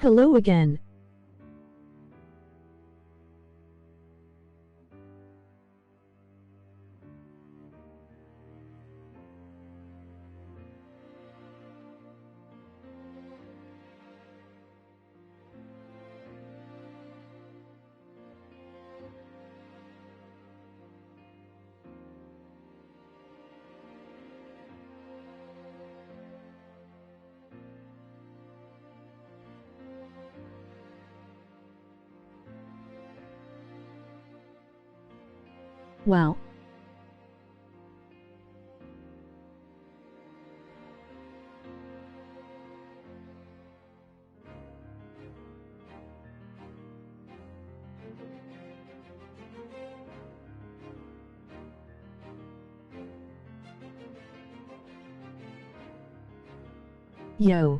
Hello again. Wow. Yo.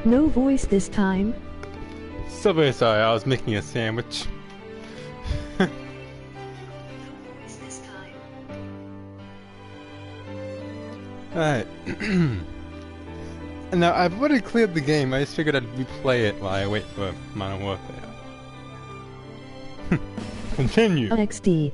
No voice this time. So very sorry, I was making a sandwich. Alright. Now, I've already cleared the game, I just figured I'd replay it while I wait for Modern Warfare. Continue! XD.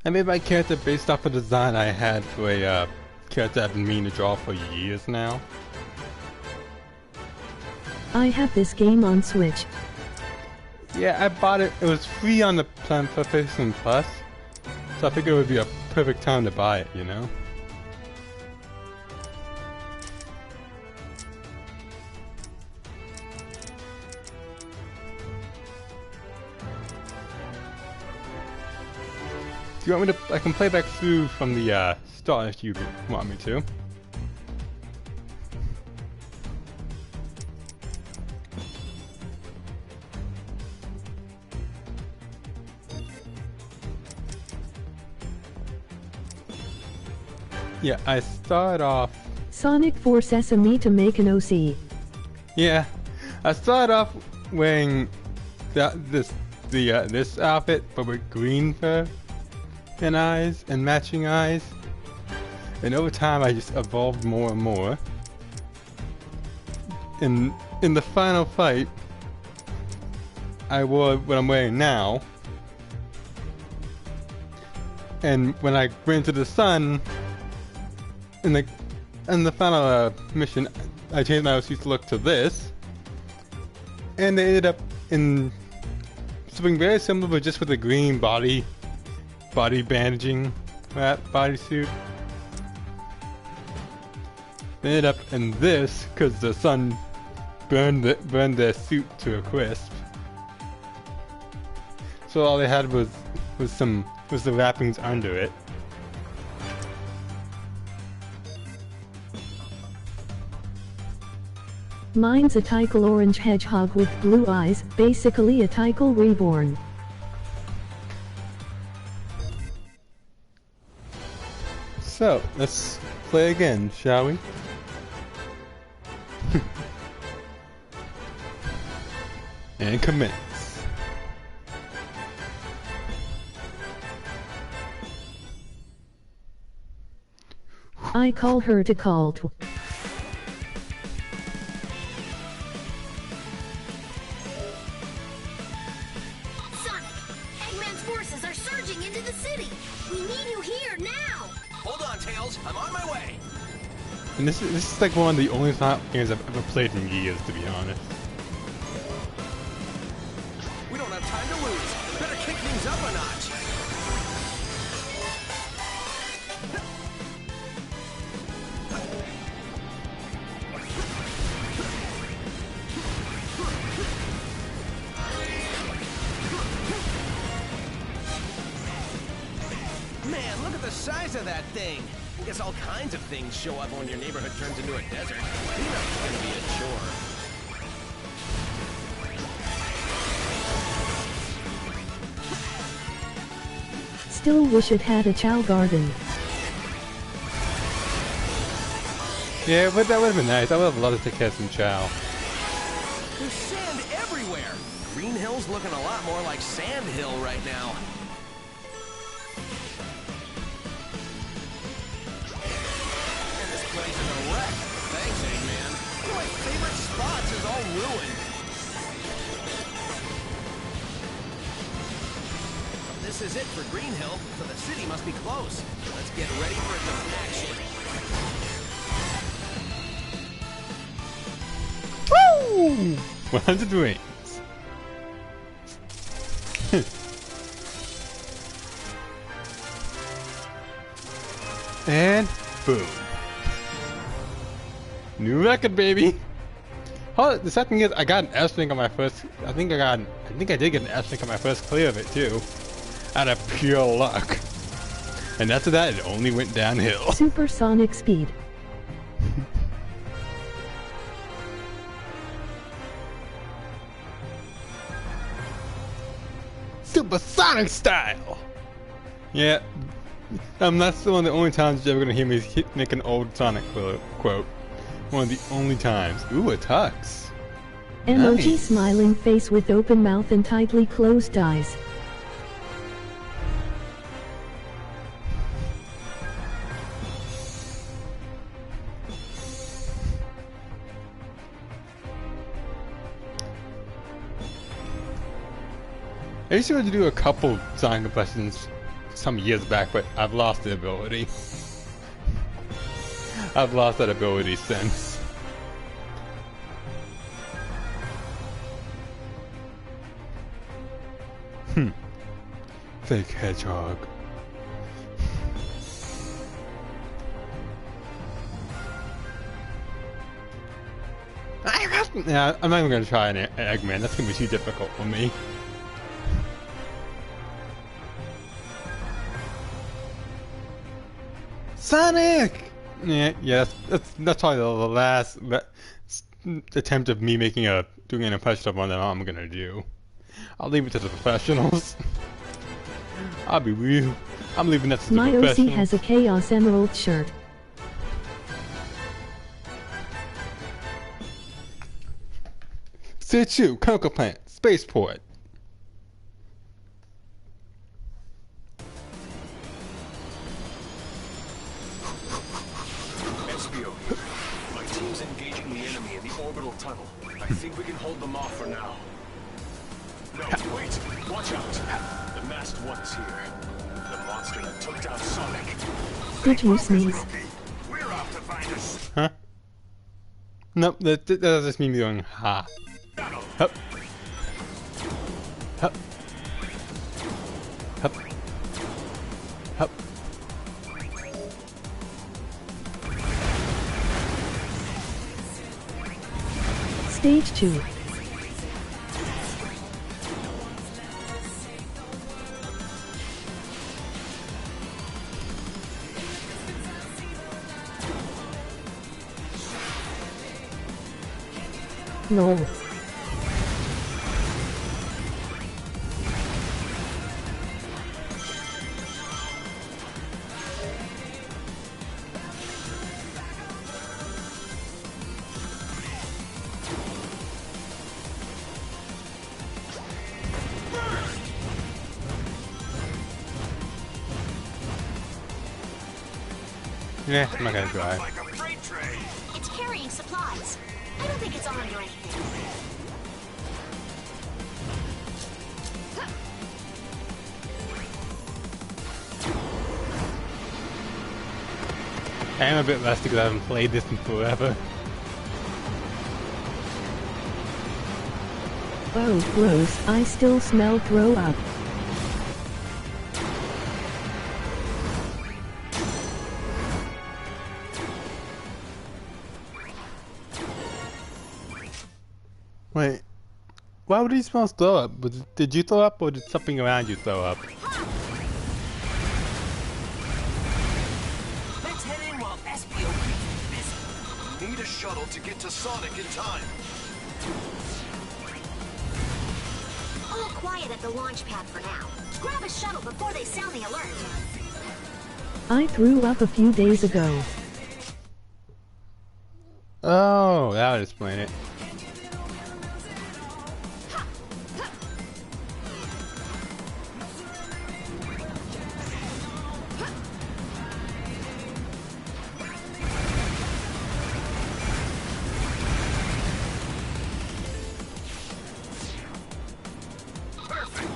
I made my character based off a design I had for a character I've been meaning to draw for years now. I have this game on Switch. Yeah, I bought it. It was free on the PlayStation Plus, so I figured it would be a perfect time to buy it, you know? Do you want me to? I can play back through from the start if you want me to. Yeah, I start off. Sonic for Sesame to make an OC. Yeah, I start off wearing this outfit, but with green fur and eyes and matching eyes. And over time, I just evolved more and more. In the final fight, I wore what I'm wearing now. And when I went into the sun, in the final mission, I changed my OC to look to this, and they ended up in something very similar, but just with a green body bandaging that bodysuit. They ended up in this because the sun burned their suit to a crisp. So all they had was the wrappings under it. Mine's a Tycho orange hedgehog with blue eyes, basically a Tycho reborn. So, let's play again, shall we? And commence. I call her to call. And this is like one of the only Sonic games I've ever played in years, to be honest. We don't have time to lose. Better kick things up a notch. Man, look at the size of that thing. I guess all kinds of things show up when your neighborhood turns into a desert. Cleanup's gonna be a chore. still wish it had a Chow Garden. Yeah, but that would have been nice. I would have loved to take care of some Chow. There's sand everywhere. Green Hill's looking a lot more like Sand Hill right now. And this place is a wreck. Thanks, Eggman. One of my favorite spots is all ruined. This is it for Green Hill, so the city must be close. Let's get ready for some action. Woo! 100 rings. And boom. New record, baby. Oh, the second thing is I got an S rank on my first. I think I did get an S rank on my first clear of it too, out of pure luck. And after that, it only went downhill. Supersonic speed. Supersonic style. Yeah, that's one of the only times you're ever gonna hear me make an old Sonic quote. One of the only times. Ooh, a tux. Emoji Nice. smiling face with open mouth and tightly closed eyes. I used to be able to do a couple Sonic impressions some years back, but I've lost the ability. I've lost that ability since. Fake hedgehog. Yeah, I'm not even gonna try an Eggman. That's gonna be too difficult for me. Sonic! Yeah, that's probably the last attempt of me doing an impression of one that I'm gonna do. I'll leave it to the professionals. I'm leaving that to the My OC professionals. has a Chaos Emerald shirt. Situ, Cocoa Plant, Spaceport. Espio, my team's engaging the enemy in the orbital tunnel. I think we can hold them off for now. No, wait! Watch out! The masked one is here. The monster that took down Sonic. Did you sneeze? We're off to find us. Huh? Nope, that does just mean me going, ha. Hup. Hup. Hup. Hup. Stage 2. No. Yeah, I'm not gonna try. Like a freight train. It's carrying supplies. I don't think it's armed or anything. I am a bit rusty because I haven't played this in forever. Oh, gross. I still smell throw up. Wait, why would he smell throw up? Did you throw up or did something around you throw up? Let's head in while Espio keeps busy. Need a shuttle to get to Sonic in time. All quiet at the launch pad for now. Grab a shuttle before they sound the alert. I threw up a few days ago. Oh, that would explain it. Perfect.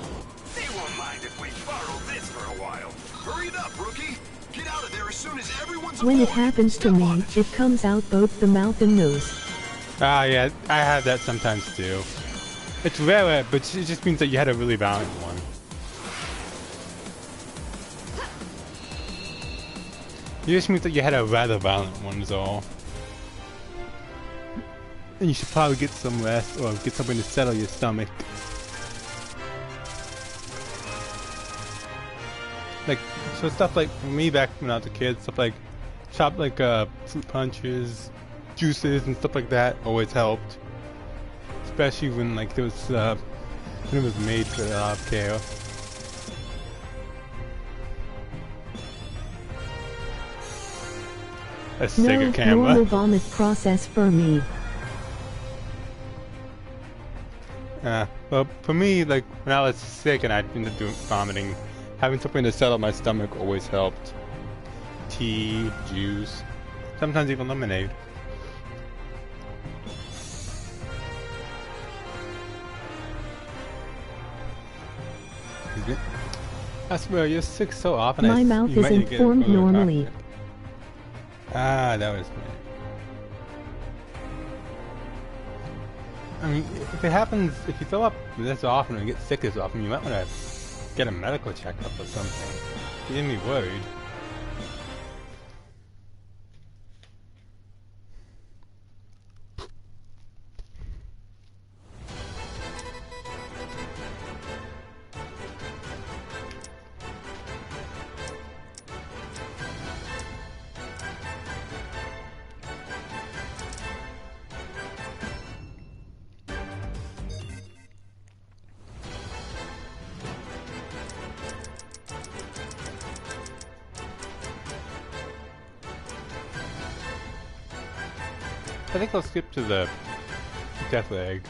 They won't mind if we borrow this for a while. Hurry it up, rookie. Get out of there as soon as everyone's When it aboard. happens to Step on me, it. it comes out both the mouth and nose. Ah, yeah, I have that sometimes too. It's rare, but it just means that you had a really violent one. It just means that you had a rather violent one is all. And you should probably get some rest or get something to settle your stomach. Like, so stuff like, for me back when I was a kid, stuff like, fruit punches, juices and stuff like that always helped. Especially when like there was, when it was made for care. A No Sega camera. normal vomit process for me. Well, for me, like, when I was sick and I'd ended up doing vomiting, having something to settle my stomach always helped. Tea, juice, sometimes even lemonade. I swear, you're sick so often. My mouth you might need to isn't get formed further normally. contact. Ah, that was me. I mean, if it happens, if you throw up this often and get sick this often, you might want to get a medical checkup or something. You're getting me worried. I think I'll skip to the death leg.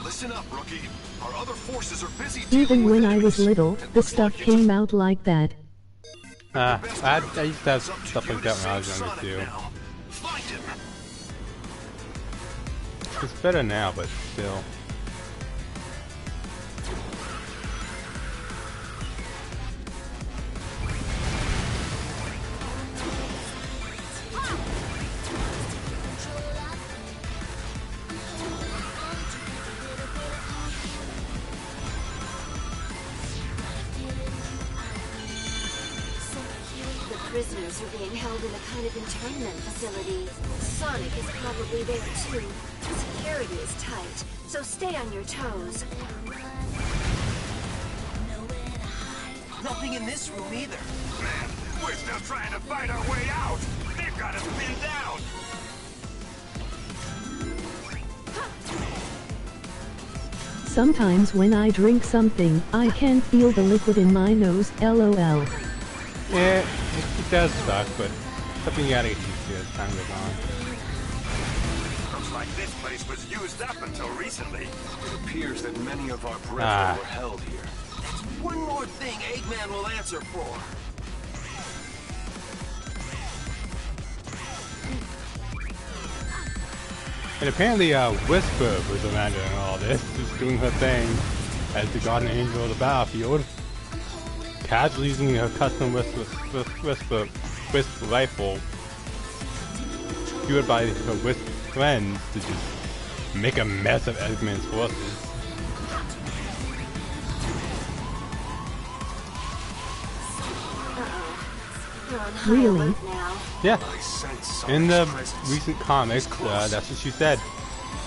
Listen up, rookie. Our other forces are busy Even dealing with when I was enemies. little, It the looks stuff like you came out like that. I used to have It's up to stuff you like to that when I was save younger Sonic too. now. Find him. It's better now, but still. The prisoners are being held in a kind of internment facility. Sonic is probably there too. Security is tight, so stay on your toes. Nothing in this room either. Man, we're still trying to fight our way out. They've got us pinned down. Sometimes when I drink something, I can feel the liquid in my nose, lol. Yeah, it does suck, but something you gotta get used to as time goes on. Looks like this place was used up until recently. It appears that many of our brethren Ah. were held here. That's one more thing Eggman will answer for. And apparently, Whisper was around during all this, just doing her thing as the guardian angel of the battlefield. Casually using her custom Whisper rifle, fueled by her Whisper friends to just make a mess of Eggman's forces. We're on high Really? alert now. Yeah, I sense in the Sonic's presence. recent comics, that's what she said.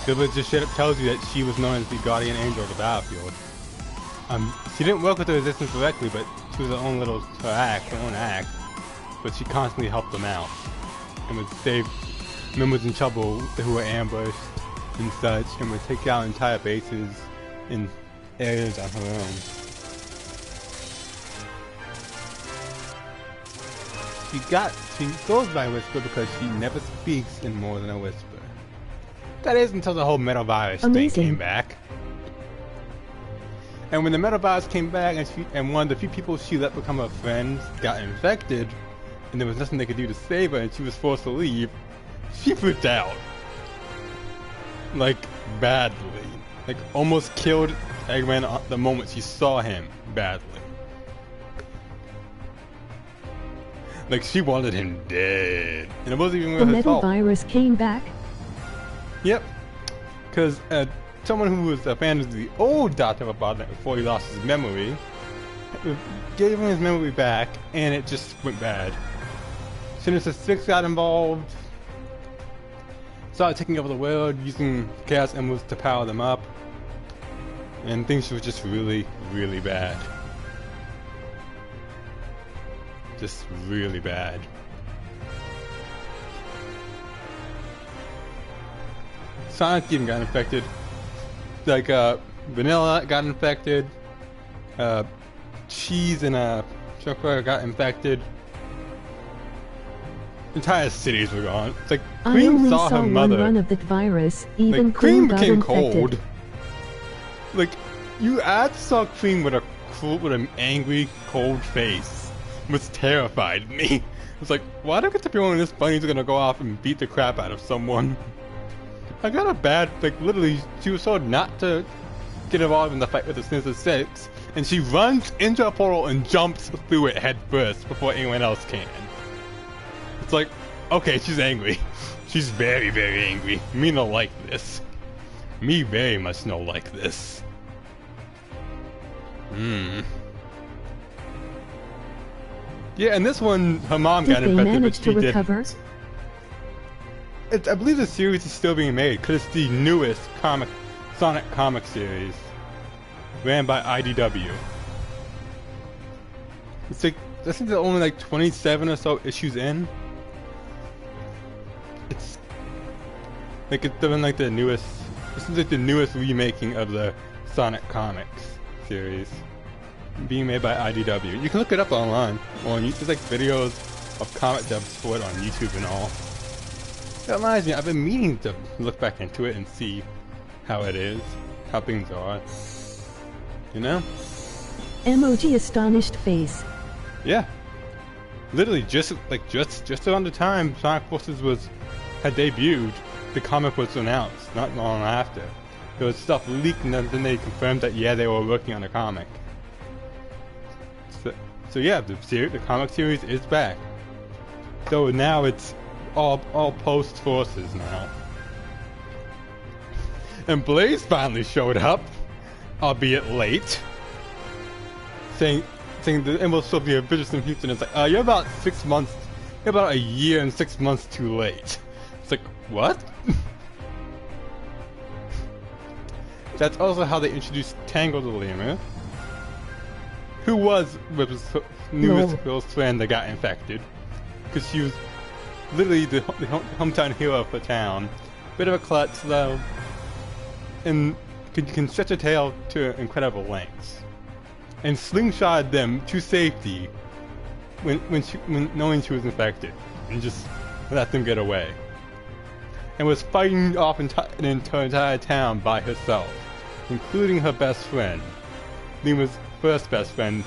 Silver just straight up tells you that she was known as the guardian angel of the battlefield. She didn't work with the Resistance directly, but It was her own little her own act, but she constantly helped them out and would save members in trouble who were ambushed and such, and would take out entire bases in areas on her own. She goes by Whisper because she never speaks in more than a whisper. That is until the whole Metal Virus thing came back. And when the Metal Virus came back and one of the few people she let become her friends got infected, and there was nothing they could do to save her and she was forced to leave, she freaked out. Like, badly. Like, almost killed Eggman the moment she saw him badly. Like, she wanted him dead. And it wasn't even her fault. The Metal Virus came back? Yep. Because someone who was a fan of the old Dr. Robotnik before he lost his memory gave him his memory back, and it just went bad. Sinister Six got involved, started taking over the world, using Chaos Emeralds to power them up, and things were just really, really bad. Just really bad. Sonic even got infected. Like, Vanilla got infected. Cheese and Chocolate got infected. Entire cities were gone. It's like Cream saw her mother. One run of that virus. Even like, Cream got became infected. cold. Like, I saw Cream with an angry, cold face. Which terrified me. It's like, why do I get the feeling this bunny's gonna go off and beat the crap out of someone? I got a bad, like, literally, she was told not to get involved in the fight with the Sinister Six, and she runs into a portal and jumps through it head first before anyone else can. It's like, okay, she's angry. She's very, very angry. Me no like this. Me very much no like this. Yeah, and this one, her mom got infected, but she didn't. Did they manage to recover? I believe the series is still being made, because it's the newest Sonic comic series, ran by IDW. It's like, I think they're only like 27 or so issues in. It's like, it's been like the newest, this is like the newest remaking of the Sonic comics series, being made by IDW. You can look it up online. There's like videos of comic dubs for it on YouTube and all. That reminds me, I've been meaning to look back into it and see how it is, how things are. You know? Emoji astonished face. Yeah. Literally, just around the time Sonic Forces had debuted, the comic was announced, not long after. There was stuff leaked and then they confirmed that, yeah, they were working on a comic. So yeah, the comic series is back. So now it's all post Forces now. And Blaze finally showed up, albeit late, saying that it will still be a Vicious in Houston. It's like, you're about a year and 6 months too late. It's like, what? That's also how they introduced Tangle the Lemur, who was Rip's newest close friend that got infected, because she was literally the hometown hero of the town. Bit of a klutz though, and can stretch a tail to incredible lengths, and slingshotted them to safety when knowing she was infected, and just let them get away. And was fighting off an entire town by herself, including her best friend, Lima's first best friend.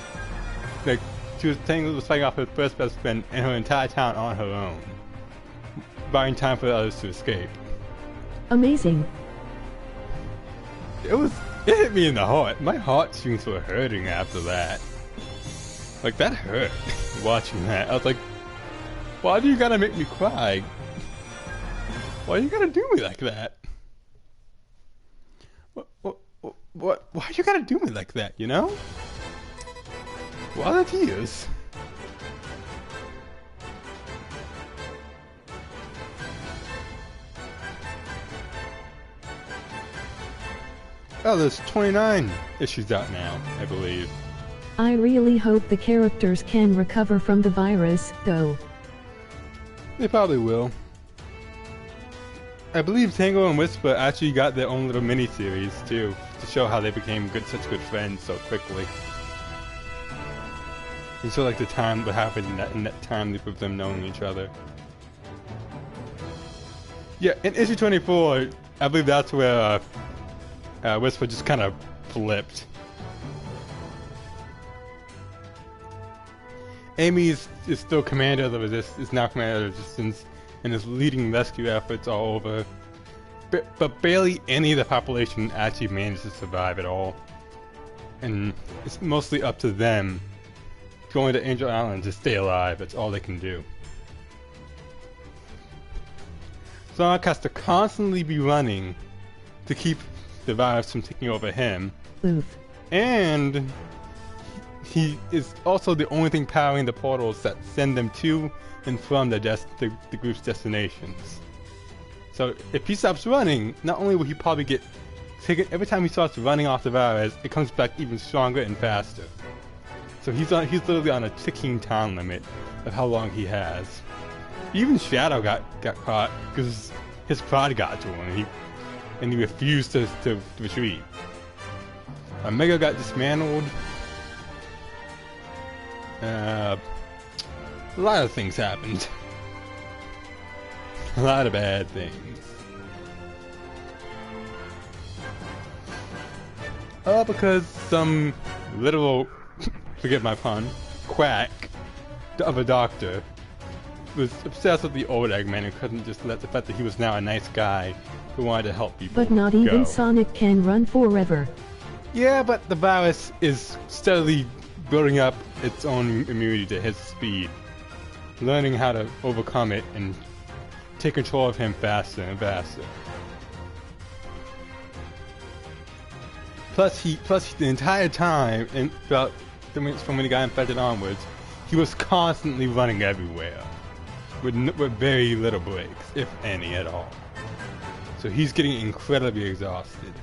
Like, she was fighting off her first best friend and her entire town on her own, buying time for the others to escape. Amazing. It hit me in the heart. My heartstrings were hurting after that. Like, that hurt, watching that. I was like, why do you gotta make me cry? Why you gotta do me like that? What? Why you gotta do me like that, you know? Why the tears? Oh, there's 29 issues out now, I believe. I really hope the characters can recover from the virus, though. They probably will. I believe Tango and Whisper actually got their own little mini-series, too, to show how they became such good friends so quickly. And so, like, the time that happened in that time loop of them knowing each other. Yeah, in issue 24, I believe that's where Whisper just kind of flipped. Amy is still commander of the Resistance, is now commander of the Resistance, and is leading rescue efforts all over. But barely any of the population actually manages to survive at all. And it's mostly up to them going to Angel Island to stay alive. That's all they can do. Sonic has to constantly be running to keep the virus from taking over him. Oof. And he is also the only thing powering the portals that send them to and from the group's destinations. So if he stops running, not only will he probably get taken, every time he starts running off the virus, it comes back even stronger and faster. So he's literally on a ticking time limit of how long he has. Even Shadow got caught because his pride got to him, and he refused to retreat. Omega got dismantled. A lot of things happened. A lot of bad things. Because some literal, forget my pun, quack of a doctor was obsessed with the old Eggman and couldn't just let the fact that he was now a nice guy who wanted to help people But not even go. Sonic can run forever. Yeah, but the virus is steadily building up its own immunity to his speed, learning how to overcome it and take control of him faster and faster. Plus the entire time, and from when he got infected onwards, he was constantly running everywhere, with very little breaks, if any at all. So he's getting incredibly exhausted.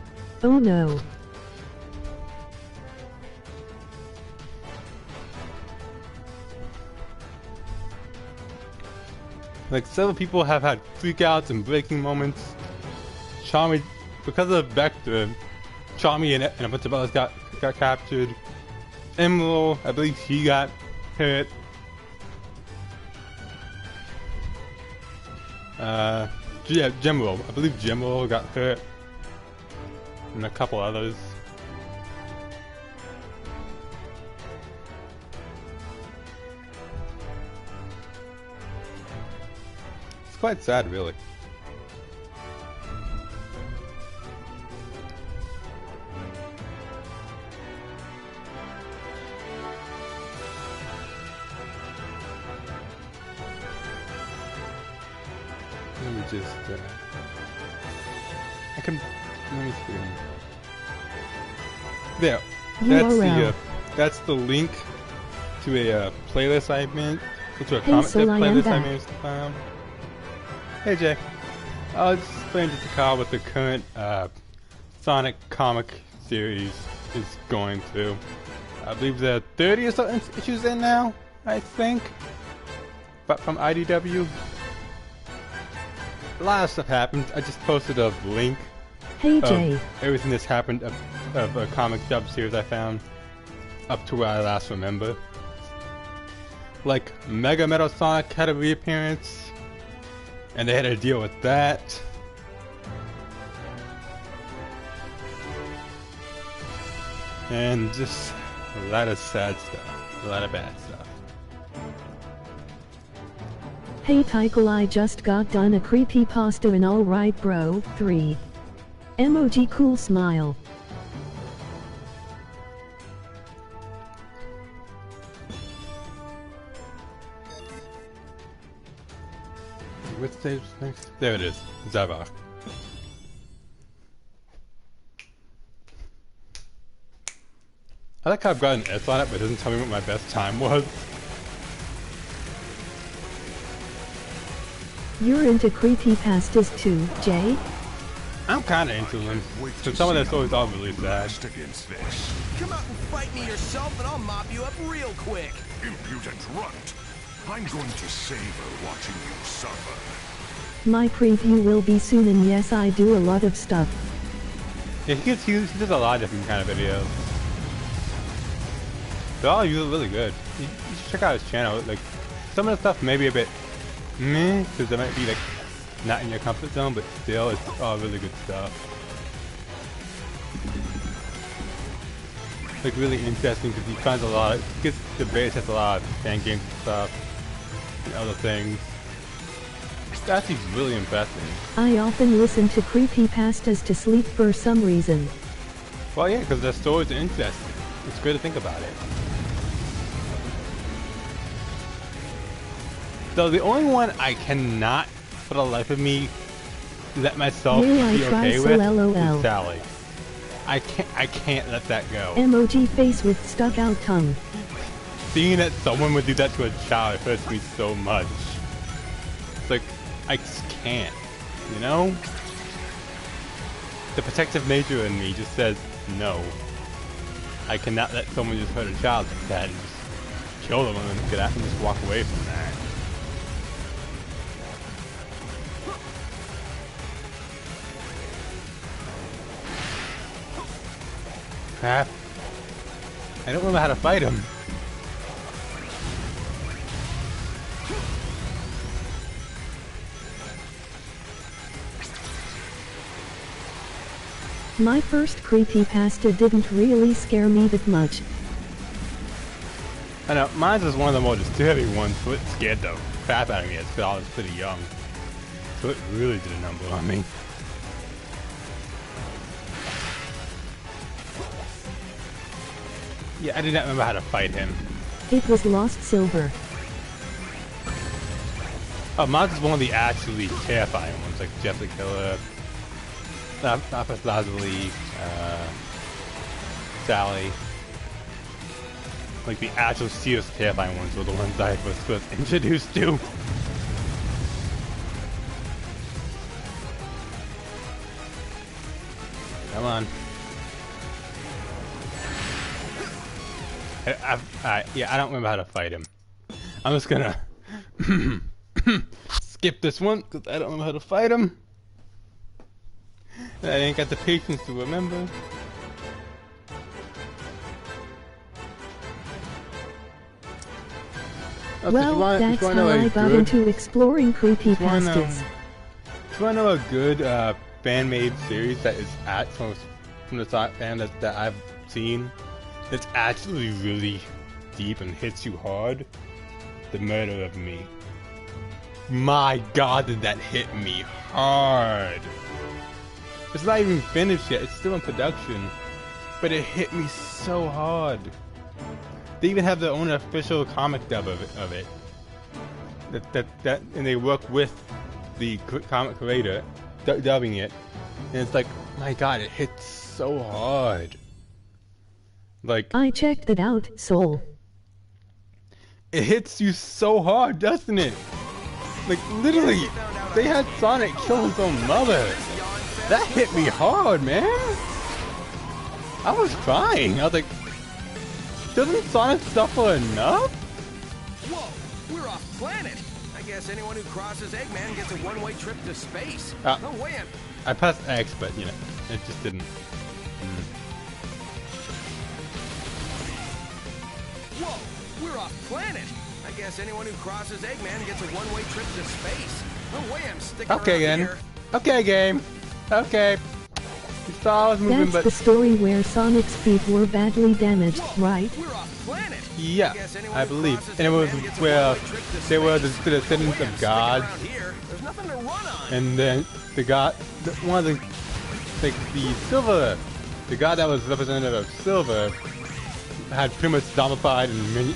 Oh no. Like, several people have had freakouts and breaking moments. Charmy, because of Vector, Charmy and a bunch of others got captured. Emerald, I believe he got hurt. Yeah, Gemerald. I believe Gemerald got hurt. And a couple others. It's quite sad, really. Let me just, let me see. There. URL. That's the link to a playlist I made, to a Hey, comic so I am playlist I back. made. Hey, Jay. I was explaining to Takao what the current Sonic comic series is going through. I believe there are 30 or so issues in now, I think. But from IDW. A lot of stuff happened. I just posted a link Hey of Jay. everything that's happened of a comic dub series I found up to where I last remember. Like, Mega Metal Sonic had a reappearance, and they had to deal with that. And just a lot of sad stuff, a lot of bad stuff. Hey Tykel, I just got done a creepypasta in Alright Bro 3. Emoji cool smile. What stage next? There it is, Zavok. I like how I've got an S on it, but it doesn't tell me what my best time was. You're into creepypastas too, Jay? I'm kind of into him. So some of their stories are really sad. Against this Come out and fight me yourself and I'll mop you up real quick. impudent runt. I'm going to savor watching you suffer. My preview will be soon, and yes, I do a lot of stuff. Yeah, he does a lot of different kind of videos. They're all really good. You should check out his channel. Like, some of the stuff may be a bit meh, because it might be like not in your comfort zone, but still, it's all really good stuff. Like really interesting because he finds a lot. Gets debates has a lot of fan games and stuff and other things. It's actually really impressive. I often listen to creepypastas to sleep for some reason. Well, yeah, because the stories are interesting. It's good to think about it. So the only one I cannot, for the life of me, let myself May I be try okay so with LOL. is Sally. I can't let that go. Emoji face with stuck out tongue. Seeing that someone would do that to a child hurts me so much. It's like, I just can't, you know? The protective nature in me just says, no. I cannot let someone just hurt a child like that and just kill them and then get out and just walk away from that. Crap. I don't remember how to fight him. My first creepypasta didn't really scare me that much. I know, mine was one of the more disturbing ones, so it scared the crap out of me as I was pretty young. So it really did a number on me. Yeah, I did not remember how to fight him. It was Lost Silver. Oh, mine was one of the actually terrifying ones, like Jeff the Killer, Lapis Lazuli, Sally. Like the actual serious terrifying ones were the ones I was first introduced to. Come on. Yeah, I don't remember how to fight him. I'm just gonna skip this one because I don't remember how to fight him. I ain't got the patience to remember. Well, that's how I got into exploring creepypastas. If you want to know a good fan-made series that is from the side fan that I've seen, it's actually really deep and hits you hard. The Murder of Me. My God, did that hit me hard! It's not even finished yet. It's still in production, but it hit me so hard. They even have their own official comic dub of it. And they work with the comic creator dubbing it, and it's like, my God, it hits so hard. Like, I checked it out, Soul. it hits you so hard, doesn't it? Like, literally, they had Sonic kill his own mother. That hit me hard, man. I was crying. I was like, doesn't Sonic suffer enough? Whoa, we're off planet. I guess anyone who crosses Eggman gets a one-way trip to space. Ah. No way. I pressed X, but, you know, it just didn't. Whoa, we're off planet. I guess anyone who crosses Eggman gets a one-way trip to space. No way I'm sticking Okay, around then. here. Okay, game. Okay. You saw I was moving, That's but the story where Sonic's feet were badly damaged, right? We're off planet. yeah, Guess anyone I who believe. crosses And it was Eggman gets a where one-way trip to they were space. the descendants No way of I'm God, sticking around here. There's nothing to run on. and then the God, one of the, like the Silver, the God that was representative of Silver, had pretty much zombified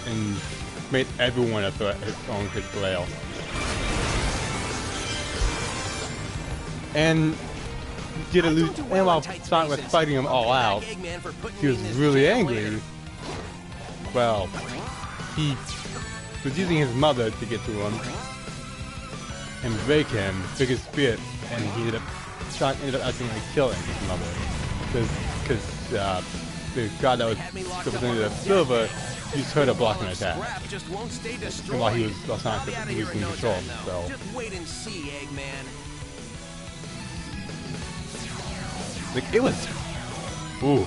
and made everyone a threat on his flail. And did a lose, and while Sonic was fighting him all out, he was really angry. Well, he was using his mother to get to him and break his spirit, and he ended up shot ended up actually like killing his mother. Because the god that was represented as Silva used her to block an attack. Just won't stay destroyed. And while while Sonic was losing control, so. Just wait and see, Eggman. Like, it was. Ooh.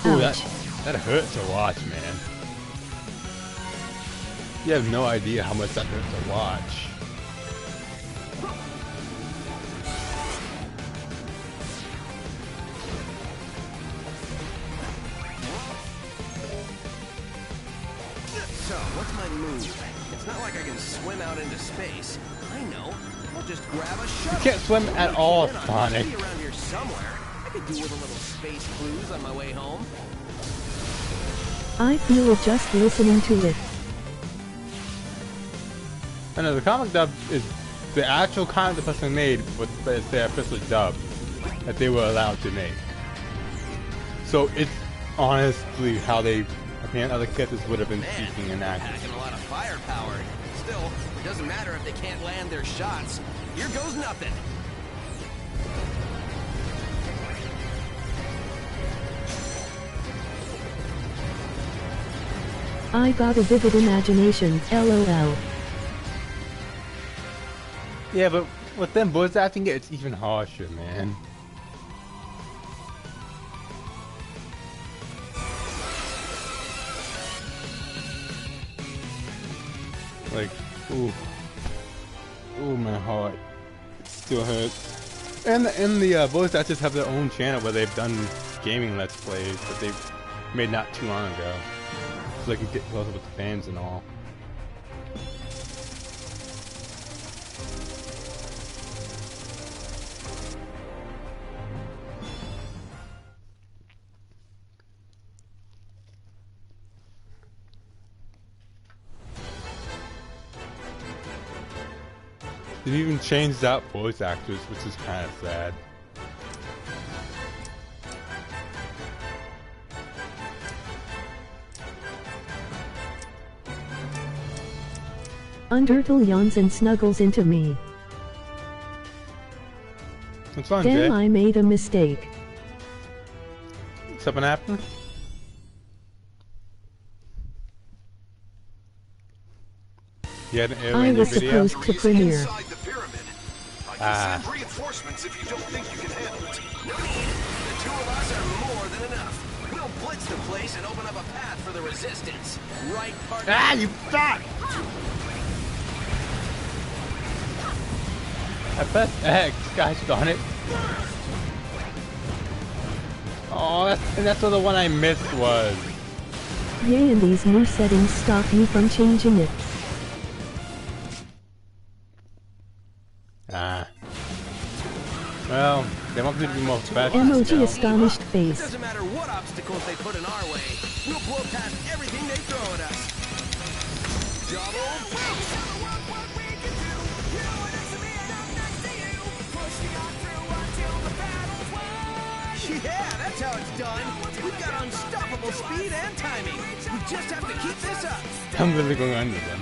Ooh, that hurt to watch, man. You have no idea how much that hurt to watch. So, what's my move? It's not like I can swim out into space. I know. I'll just grab a shuttle. You can't swim at all, Sonic. Around here somewhere. I could do with a little space cruise on my way home. I feel it just listening to it. I know the comic dub is the actual comic the person made was their official dub that they were allowed to make. So it's honestly how they, I mean, other characters would have been speaking and acting. Packing a lot of firepower. Still, it doesn't matter if they can't land their shots. Here goes nothing. I got a vivid imagination, LOL. Yeah, but with them voice acting, it's even harsher, man. Like, ooh, my heart still hurts. And the voice actors have their own channel where they've done gaming let's plays that they've made not too long ago, so they can get closer with the fans and all. They even changed out voice actors, which is kind of sad. Undertale yawns and snuggles into me. What's wrong, Jay? Damn, I made a mistake. Something happened? You had an error I in your was video? supposed to premiere. Inside the pyramid. I can send reinforcements if you don't think you can handle it. No need. The two of us are more than enough. We'll blitz the place and open up a path for the resistance. Right, partner? Ah, you fuck! I pressed X, gosh darn it. Oh, that's what the one I missed was. Yay, and these new settings stop you from changing it. Ah. Well, they want me to be more professional. Emoji astonished It face. doesn't matter what obstacles they put in our way. We'll blow past everything they throw at us. Double boost! Yeah, that's how it's done. We've got unstoppable speed and timing. We just have to keep this up. I'm really going under them.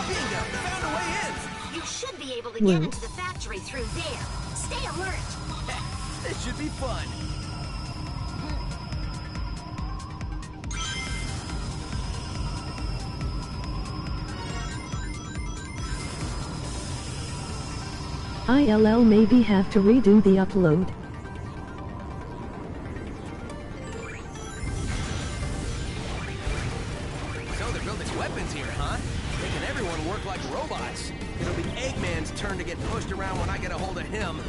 Bingo, found a way in. You should be able to get into the factory through there. Stay alert. This should be fun. ILL maybe have to redo the upload. So they're building weapons here, huh? Making everyone work like robots. It'll be Eggman's turn to get pushed around when I get a hold of him.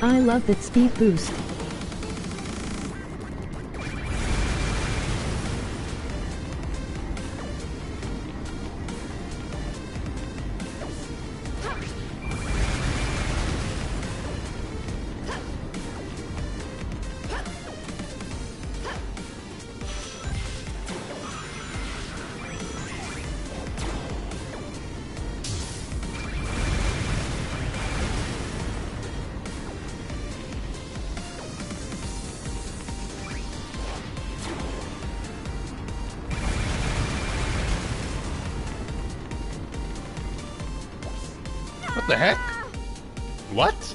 I love that speed boost. What the heck? What?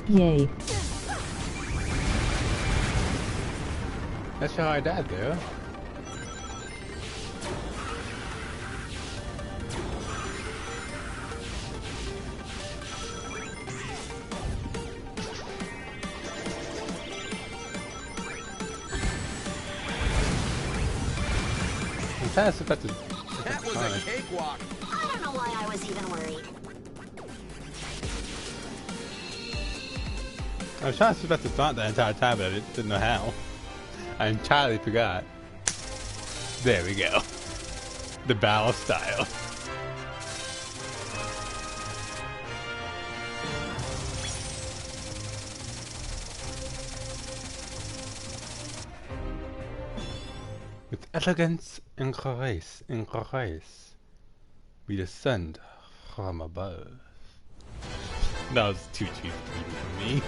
Yay. That's how I died there. That was a cakewalk. I don't know why I was even worried. I was trying to suppress the taunt the entire time, but I didn't know how. I entirely forgot. There we go. The battle style. With elegance and grace, we descend from above. That was too cheap even for me.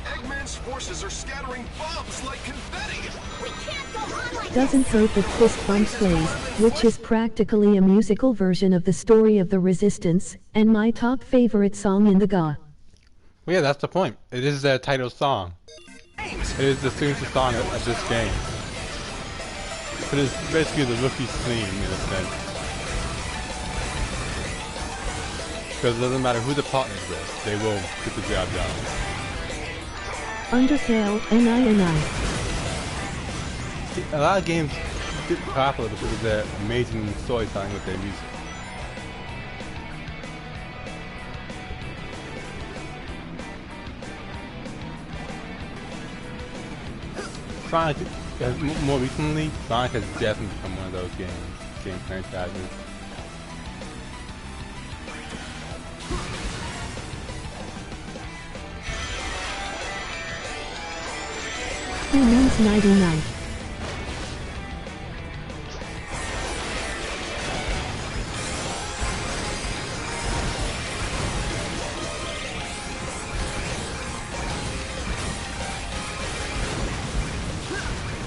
Eggman's forces are scattering bombs like confetti! We can't go on like Doesn't hurt that Fist Bump plays, which is practically a musical version of the story of the Resistance, and my top favorite song in the GA. Well, yeah, that's the point. It is their title song. It is the signature song of this game. But it's basically the rookie's theme in a sense. Because it doesn't matter who the partner's with, they will get the job done. Undertale, NI. A lot of games get popular because of their amazing storytelling with their music. Sonic, more recently, Sonic has definitely become one of those game franchises. Who means 99?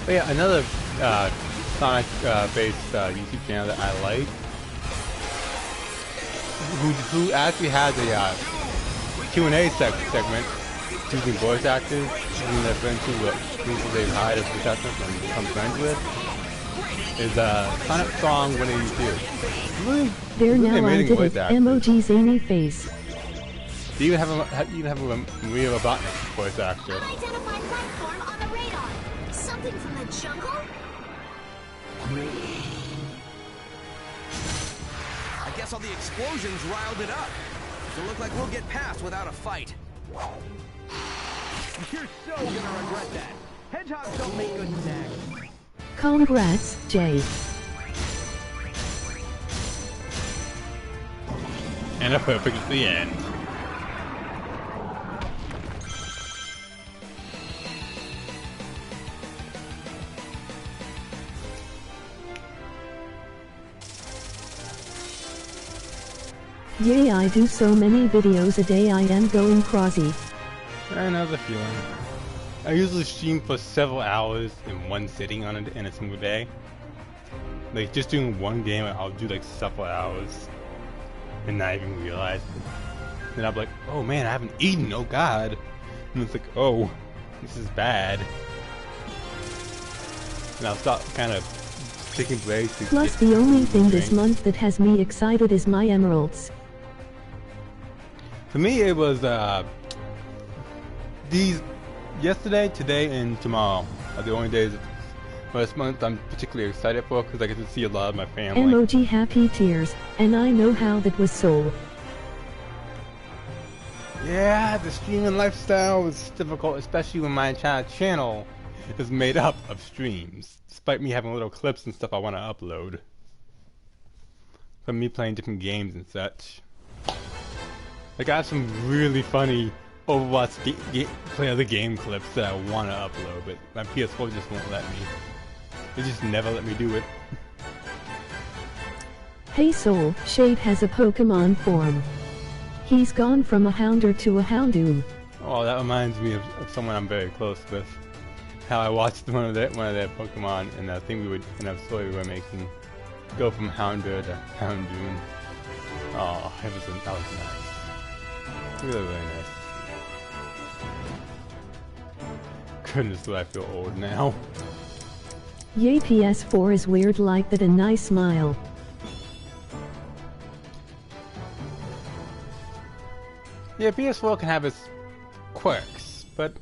But yeah, another Sonic-based YouTube channel that I like, who actually has a Q&A segment using voice actors, using their friends who they've hired as professionals and become friends with, is Sonic Song 182. Really, They're really now amazing on voice it. actors. Emoji zany face. They even have a Maria Robotnik voice actor. unidentified life form on the radar. Something from the jungle? I guess all the explosions riled it up. Doesn't look like we'll get past without a fight. You're so gonna regret that. Hedgehogs don't make good snacks. Congrats, Jay. And a perfect at the end. Yay, I do so many videos a day, I am going crazy. I know the feeling. I usually stream for several hours in one sitting in a single day. Like just doing one game, I'll do like several hours and not even realize it. Then I'll be like, oh man, I haven't eaten, oh god. And it's like, oh, this is bad. And I'll start kind of taking breaks. Plus the only thing this month that has me excited is my emeralds. For me, it was these yesterday, today, and tomorrow are the only days this month I'm particularly excited for because I get to see a lot of my family. Emoji happy tears, and I know how that was soul. Yeah, the streaming lifestyle is difficult, especially when my entire channel is made up of streams, despite me having little clips and stuff I want to upload from me playing different games and such. Like I have some really funny Overwatch play other game clips that I want to upload, but my PS4 just won't let me. It just never let me do it. Hey Soul, Shade has a Pokemon form. He's gone from a Houndour to a Houndoom. Oh, that reminds me of someone I'm very close with. How I watched one of their Pokemon and I think in a story we were making, go from Houndour to Houndoom. Oh, that was nice. Really, really nice. Goodness, do I feel old now. Yay, PS4 is weird like that, a nice smile. Yeah, PS4 can have its quirks, but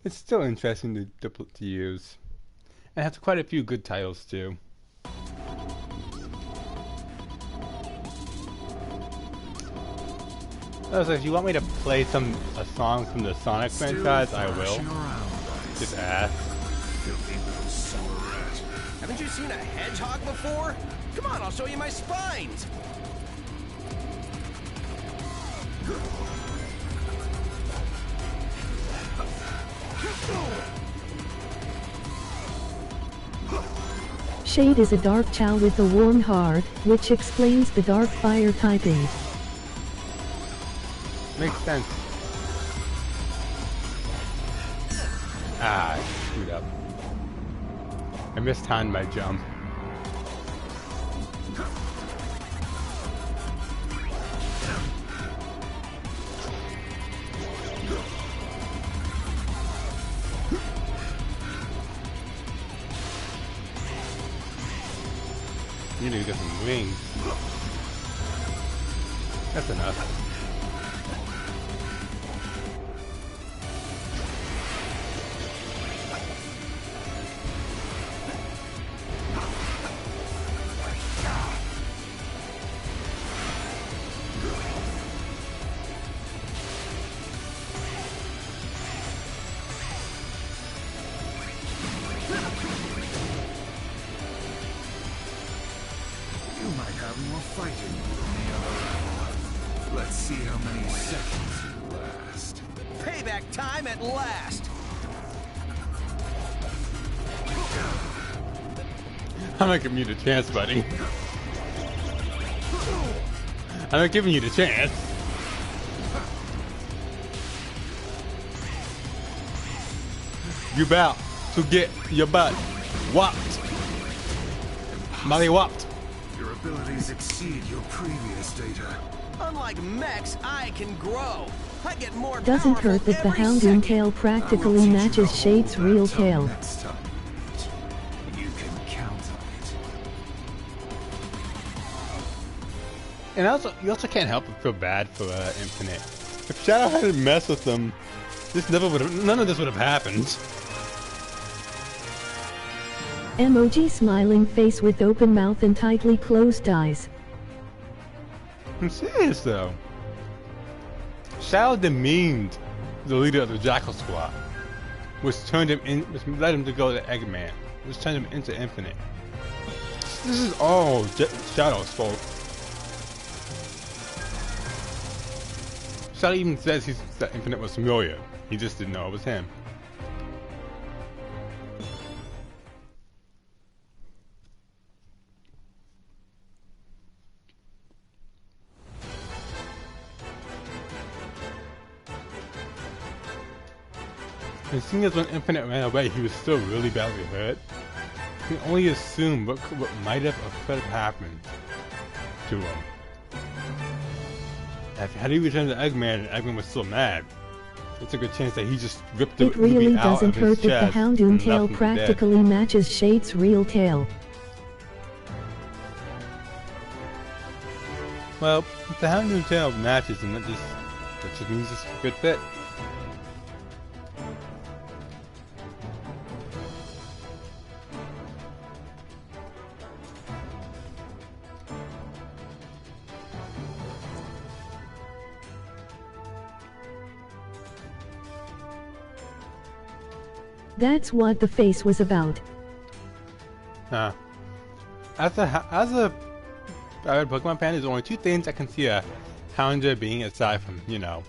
it's still interesting to use. And it has quite a few good titles too. So if you want me to play a song from the Sonic franchise, I will. Just ask. Haven't you seen a hedgehog before? Come on, I'll show you my spines. Shade is a dark chow with a warm heart, which explains the dark fire typing. Makes sense. Ah, I screwed up. I mistimed my jump. You need to get some wings. That's enough. Let's see how many seconds you last. Payback time at last. I'm not giving you the chance, buddy. I'm not giving you the chance. You about to get your butt whopped. Molly whopped. Your abilities exceed your previous data. Unlike mechs, I can grow. I get more Doesn't powerful hurt that the every Houndoom second. tail practically matches Shade's real tail. Next time you can count on it. And also, you also can't help but feel bad for Infinite. If Shadow hadn't messed with them, none of this would have happened. Emoji smiling face with open mouth and tightly closed eyes. I'm serious though. Shadow demeaned the leader of the Jackal Squad, which led him to go to Eggman, which turned him into Infinite. This is all Shadow's fault. Shadow even says that Infinite was familiar. He just didn't know it was him. And seeing as when Infinite ran away, he was still really badly hurt. He can only assume what might have or could have happened to him. Had he returned to Eggman and Eggman was still mad, it's a good chance that he just ripped the It really Ruby out doesn't of his hurt that chest the Houndoom and tail left him for dead. practically matches Shade's real tail. Well, if the Houndoom tail matches, and that just means it's a good fit. That's what the face was about. As a Pokemon fan, there's only two things I can see a Houndour being aside from, you know,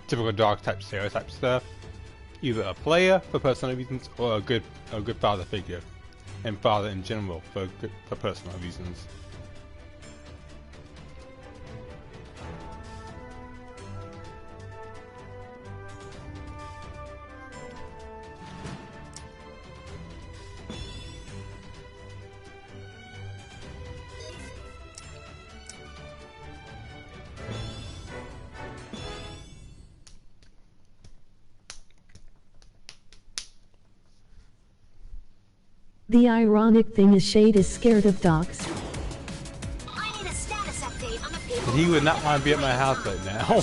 typical dog type stereotype stuff. Either a player for personal reasons or a good father figure, and father in general for personal reasons. The ironic thing is Shade is scared of dogs. I need a status update on the people. He would not want to be at my house right now.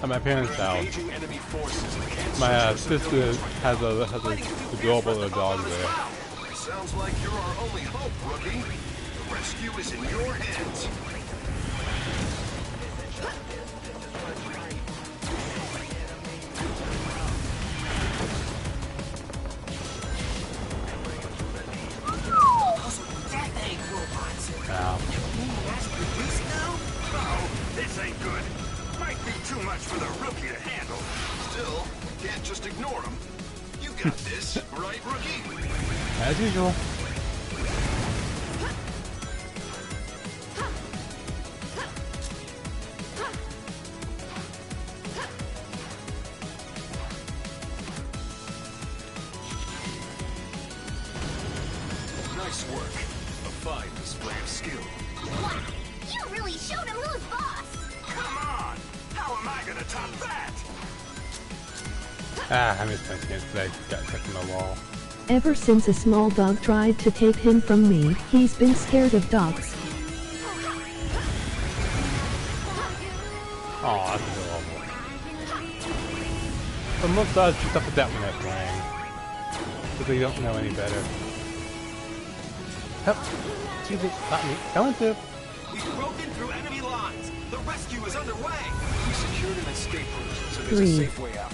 At my parents' house. Engaging enemy forces in the Kansas My City sister has a adorable little dog there. Sounds like you're our only hope, rookie. The rescue is in your hands. Wow. Oh, this ain't good. Might be too much for the rookie to handle. Still, can't just ignore him. You got this, right, rookie? As usual. Nice work. A fine display of skill. Wow, you really showed him who's boss. Come on! How am I gonna top that? Ah, I missed my chance today. Got stuck in the wall. Ever since a small dog tried to take him from me, he's been scared of dogs. Aw, that's adorable. But most dogs do stuff like that when they're playing. But they don't know any better. Help! Jesus, not me. Going to. We've broken through enemy lines. The rescue is underway. We secured an escape route, so there's a 3. safe way out.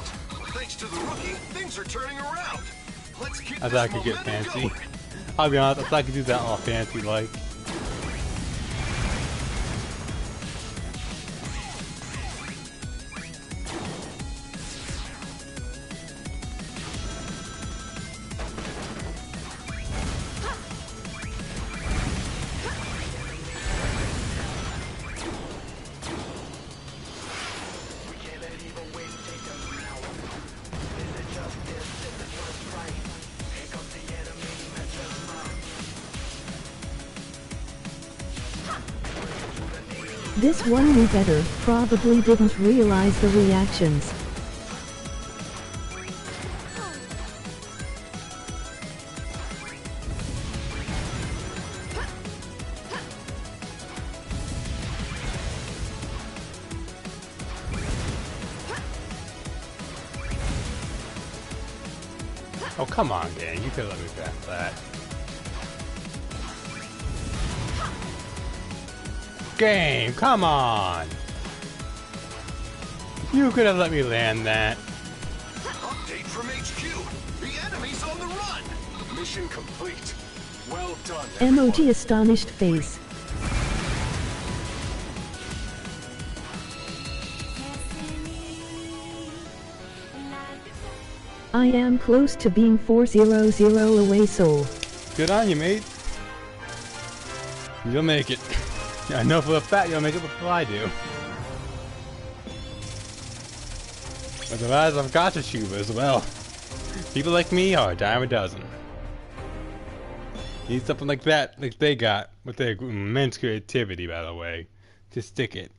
Thanks to the rookie, things are turning around. Let's keep I this thought I could get momentum fancy. going. I'll be honest, I thought I could do that all fancy like. This one knew better, probably didn't realize the reactions. Oh, come on, gang. You could let me pass that. Game, come on! You could have let me land that. Update from HQ. The enemy's on the run. Mission complete. Well done, Emoji everyone. astonished face. I am close to being 400 away, soul. Good on you, mate. You'll make it. I know for a fact you'll make it before I do. Otherwise, I've got to shoot as well. People like me are a dime a dozen. Need something like that, like they got, with their immense creativity, by the way. Just stick it.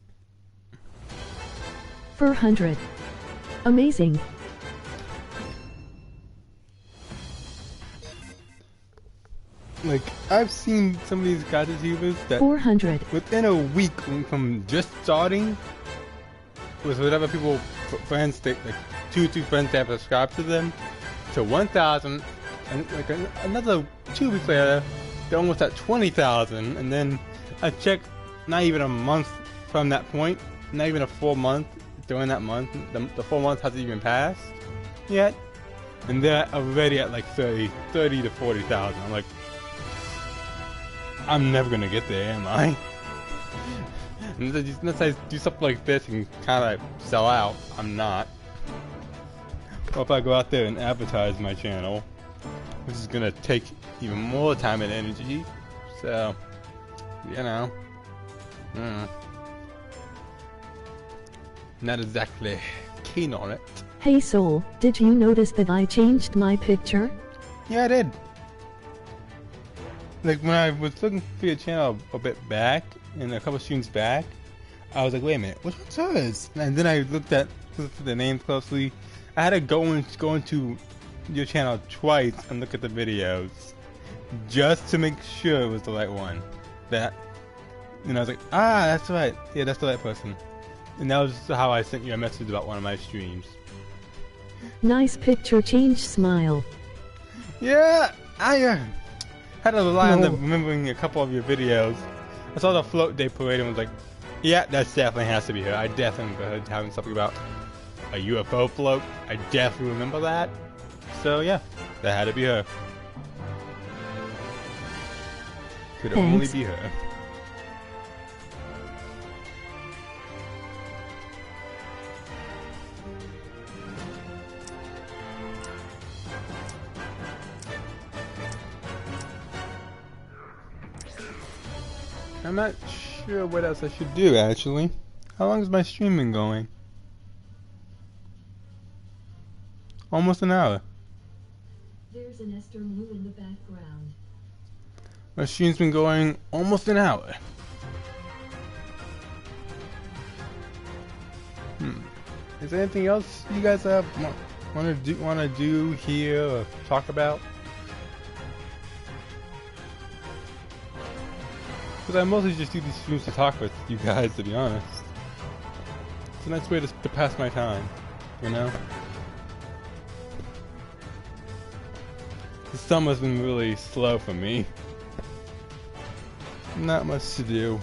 400. Amazing. Like, I've seen some of these guys YouTubers that 400. within a week from just starting with whatever people, friends, like 2 friends that have subscribed to them, to 1,000, and like another 2 weeks later, they're almost at 20,000, and then I checked not even a month from that point, not even a full month during that month, the 4 months hasn't even passed yet, and they're already at like 30 to 40,000. I'm like, I'm never gonna get there, am I? Unless I do something like this and kind of sell out, I'm not. or if I go out there and advertise my channel, which is gonna take even more time and energy. So, you know, not exactly keen on it. Hey Soul, did you notice that I changed my picture? Yeah, I did. Like when I was looking for your channel a bit back, and a couple streams back, I was like, wait a minute, which one's hers? And then I looked at the name closely. I had to go into your channel twice and look at the videos just to make sure it was the right one. And I was like, ah, that's right. Yeah, that's the right person. And that was how I sent you a message about one of my streams. Nice picture change smile. Yeah, I had to rely on No. remembering a couple of your videos. I saw the float day parade and was like, yeah, that definitely has to be her. I definitely remember her having something about a UFO float. I definitely remember that. So yeah, that had to be her. Could only Thanks. be her. I'm not sure what else I should do, actually. How long has my stream been going? Almost an hour. There's an Esther Moo in the background. My stream's been going almost an hour. Is there anything else you guys want to do here or talk about? Because I mostly just do these streams to talk with you guys, to be honest. It's a nice way to pass my time, you know? The summer's been really slow for me. Not much to do.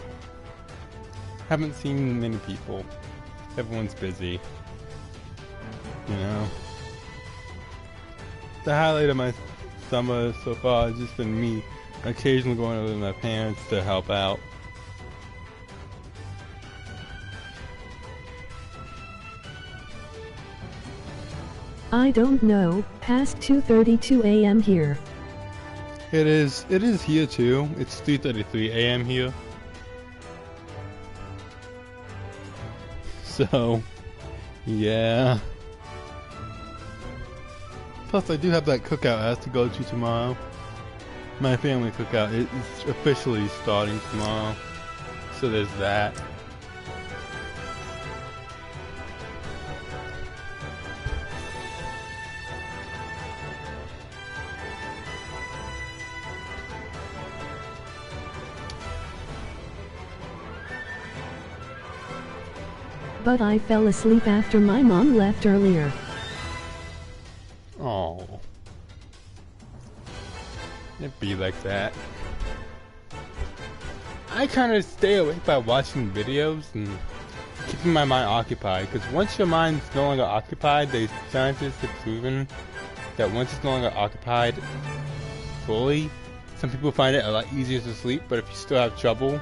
Haven't seen many people. Everyone's busy. You know? The highlight of my summer so far has just been me occasionally going over to my parents to help out. I don't know, past 2:32 a.m. here. It is here too. It's 3:33 a.m. here. So, yeah. Plus I do have that cookout I have to go to tomorrow. My family cookout is officially starting tomorrow. So there's that. But I fell asleep after my mom left earlier. Oh. It'd be like that. I kind of stay awake by watching videos and keeping my mind occupied, because once your mind's no longer occupied, scientists have proven that once it's no longer occupied fully, some people find it a lot easier to sleep, but if you still have trouble,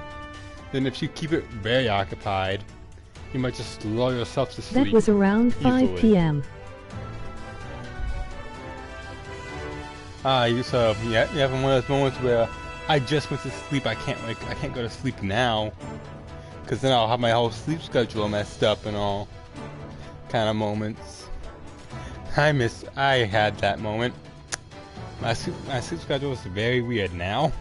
then if you keep it very occupied, you might just lull yourself to sleep. That was around 5 easily. p.m. You have one of those moments where I just went to sleep. I can't go to sleep now, because then I'll have my whole sleep schedule messed up and all kind of moments. I had that moment. My sleep schedule is very weird now.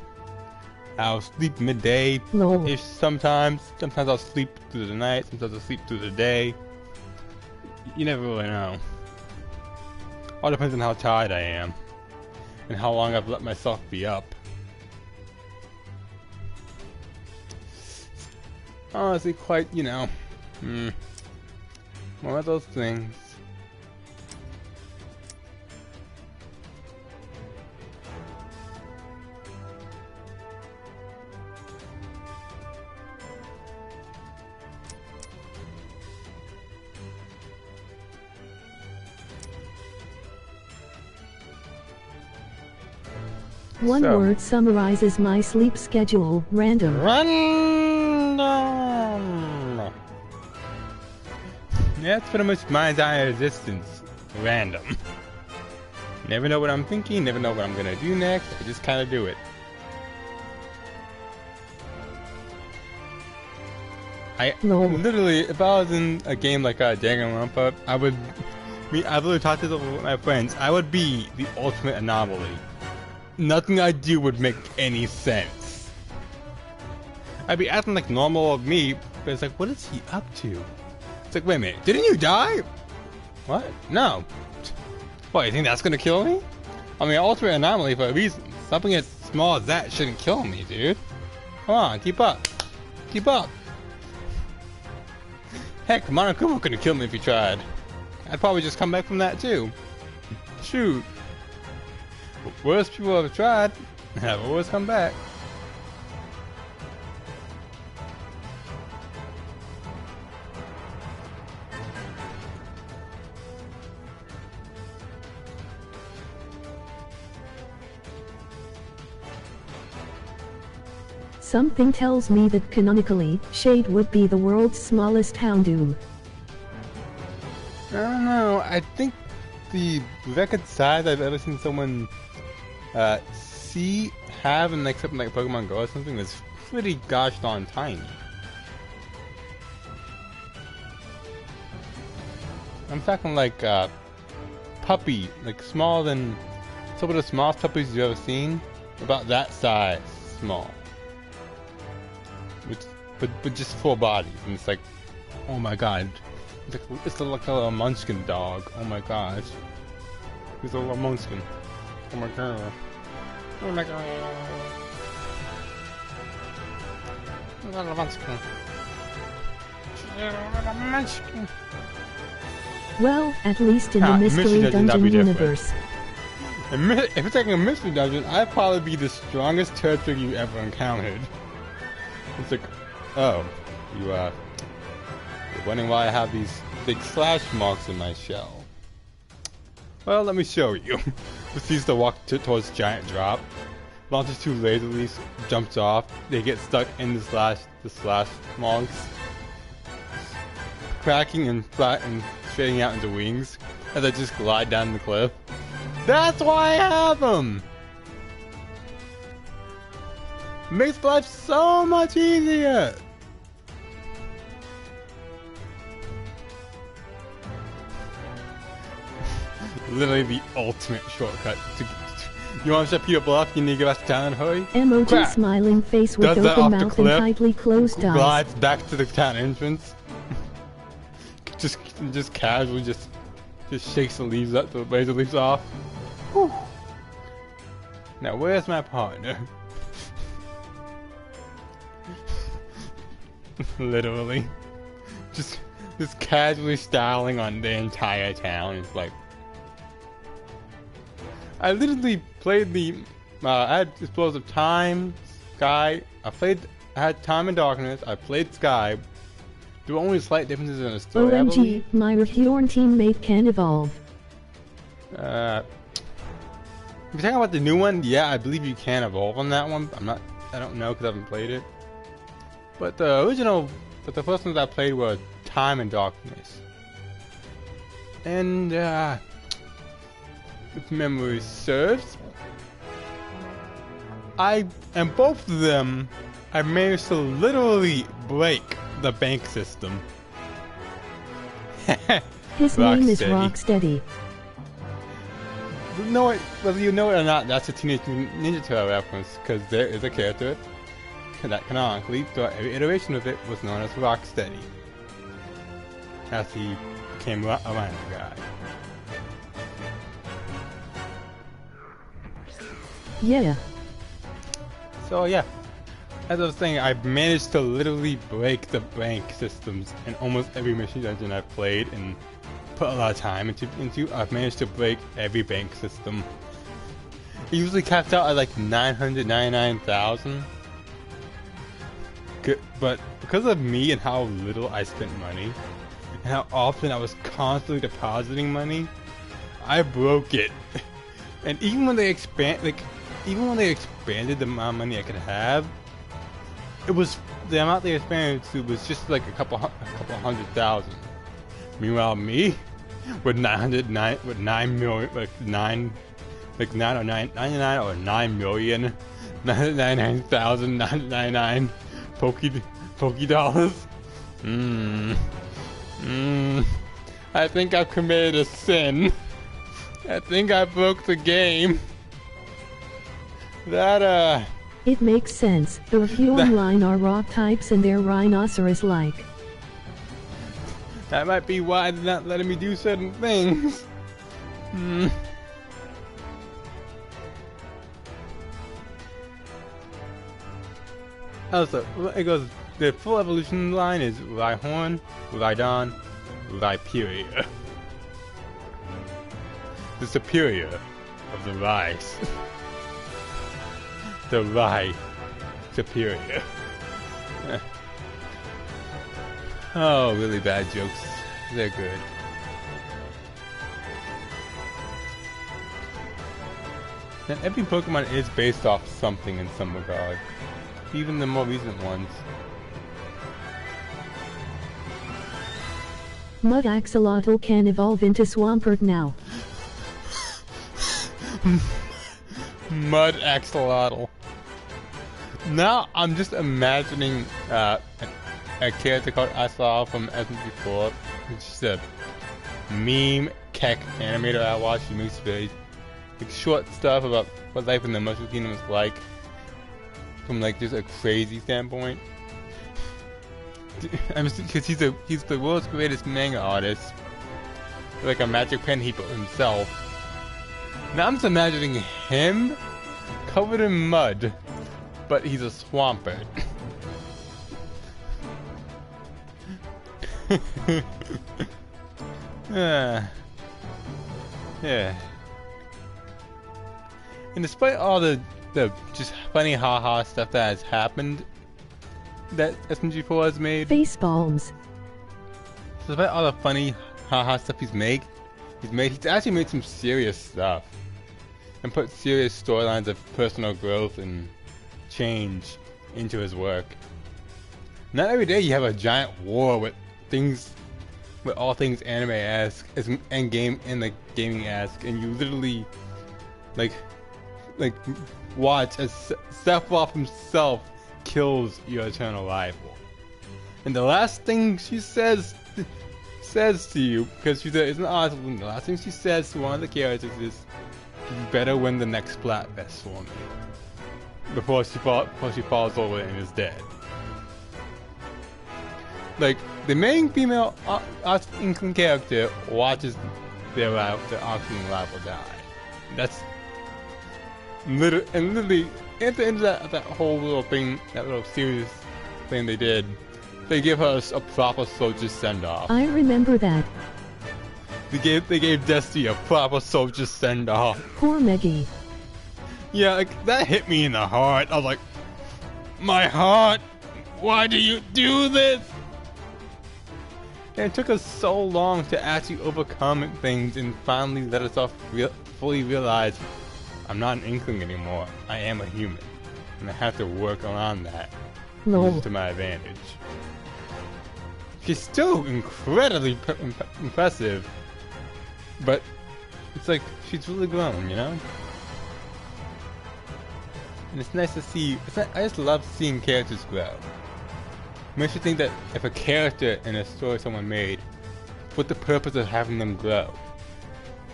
I'll sleep midday Lol. ish sometimes. Sometimes I'll sleep through the night. Sometimes I'll sleep through the day. You never really know. All depends on how tired I am and how long I've let myself be up. Honestly, quite, one of those things. One So- word summarizes my sleep schedule, random. Random. Yeah, that's pretty much my entire existence random. Never know what I'm thinking, never know what I'm gonna do next, I just kinda do it. Literally, if I was in a game like Danganronpa, I literally talked to my friends, I would be the ultimate anomaly. Nothing I do would make any sense. I'd be acting like normal of me, but it's like, what is he up to? It's like, wait a minute, didn't you die? What? No. What, you think that's gonna kill me? I mean, ultimate anomaly for a reason. Something as small as that shouldn't kill me, dude. Come on, keep up. Keep up. Heck, Monokuma couldn't kill me if he tried. I'd probably just come back from that too. Shoot. Worse people have tried, and have always come back. Something tells me that canonically, Shade would be the world's smallest Houndoom. I don't know, I think the record size I've ever seen someone have in like something like Pokemon Go or something is pretty gosh darn tiny. I'm talking like puppy, like smaller than some of the smallest puppies you've ever seen. About that size, small. But just full bodies, and it's like, oh my god, it's like a little munchkin dog. Oh my gosh, he's a little munchkin. Oh my god. Oh my god. A little munchkin. A little munchkin. Well, at least in the Mystery Dungeon universe. If it's like a Mystery Dungeon, I'd probably be the strongest Turtwig you ever encountered. It's like, oh, you're wondering why I have these big slash marks in my shell. Well, let me show you. Proceeds to walk towards giant drop. Launches two laser leaves, jumps off. They get stuck in the slash marks, cracking and flat and fading out into wings as I just glide down the cliff. That's why I have them. Makes life so much easier. Literally the ultimate shortcut. You want to shut Peter Bluff? You need to get back to town and hurry? Emoji Crap. smiling face with open mouth and tightly closed eyes. Glides back to the town entrance. just casually just shakes the leaves up, the laser leaves off. Whew. Now where's my partner? Literally. Just casually styling on the entire town. It's like, I literally played the I had Explosive Time, Sky. I had Time and Darkness. I played Sky. There were only slight differences in the story. OMG, my Rhyhorn teammate can evolve. If you're talking about the new one, yeah, I believe you can evolve on that one. I don't know because I haven't played it. But the first ones I played were Time and Darkness. And if memory serves, and both of them, I managed to literally break the bank system. His name is Rocksteady. Whether you know it or not, that's a Teenage Mutant Ninja Turtle reference, because there is a character that canonically, throughout every iteration of it, was known as Rocksteady, as he became a rhino guy. Yeah. So yeah, as I was saying, I've managed to literally break the bank systems in almost every mission dungeon I've played and put a lot of time into. I've managed to break every bank system. It usually caps out at like 999,000. But because of me and how little I spent money, and how often I was constantly depositing money, I broke it. And even when they expanded the amount of money I could have, it was the amount they expanded to was just like a couple 100,000. Meanwhile, me, with 909 with 9 million like 9 like 999 or 9 million 999,999 Poke dollars. I think I've committed a sin. I think I broke the game. That It makes sense. The few online are rock types and they're rhinoceros-like. that might be why they're not letting me do certain things. Also, it goes. The full evolution line is Rhyhorn, Rhydon, Rhyperior. The superior of the Rhys. The Rhy superior. Oh, really bad jokes. They're good. And every Pokemon is based off something in some regard. Even the more recent ones. Mud Axolotl can evolve into Swampert now. Mud Axolotl. Now I'm just imagining a character called Axolotl from SMG4. It's just a meme keck animator I watch. He makes very like short stuff about what life in the Mushroom Kingdom is like from like just a crazy standpoint. Because he's the world's greatest manga artist, like a magic pen he built himself. Now I'm just imagining him covered in mud, but he's a Swampert. Yeah. And despite all the just funny haha stuff that has happened that SMG4 has made. Facepalms. So despite all the funny haha stuff he's actually made some serious stuff. And put serious storylines of personal growth and change into his work. Not every day you have a giant war with all things anime-esque and gaming-esque, and you literally like watch as Sephiroth himself kills your eternal rival. And the last thing she says to you, because she's an artist, the last thing she says to one of the characters is, "You better win the next Splatfest for me," before she falls over and is dead. Like, the main female Inkling character watches their Inkling rival die. That's literally at the end of that whole little thing, that little series thing they did, they give her a proper soldier send-off. I remember that. They gave Destiny a proper soldier send-off. Poor Meggy. Yeah, like, that hit me in the heart. I was like, my heart, why do you do this? And it took us so long to actually overcome things and finally let us all fully realize I'm not an Inkling anymore. I am a human. And I have to work around that. Lol. To my advantage. She's still incredibly impressive. But it's like, she's really grown, you know? And it's nice to see, I just love seeing characters grow. It makes you think that if a character in a story someone made, with the purpose of having them grow,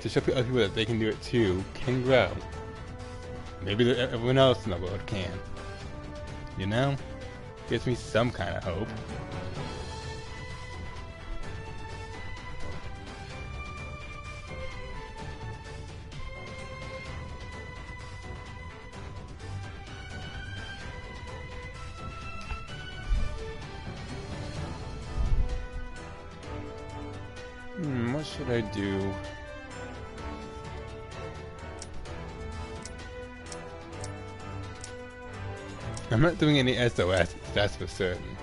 to show other people that they can do it too, can grow. Maybe everyone else in the world can. You know? Gives me some kind of hope. What should I do? I'm not doing any SOS, that's for certain.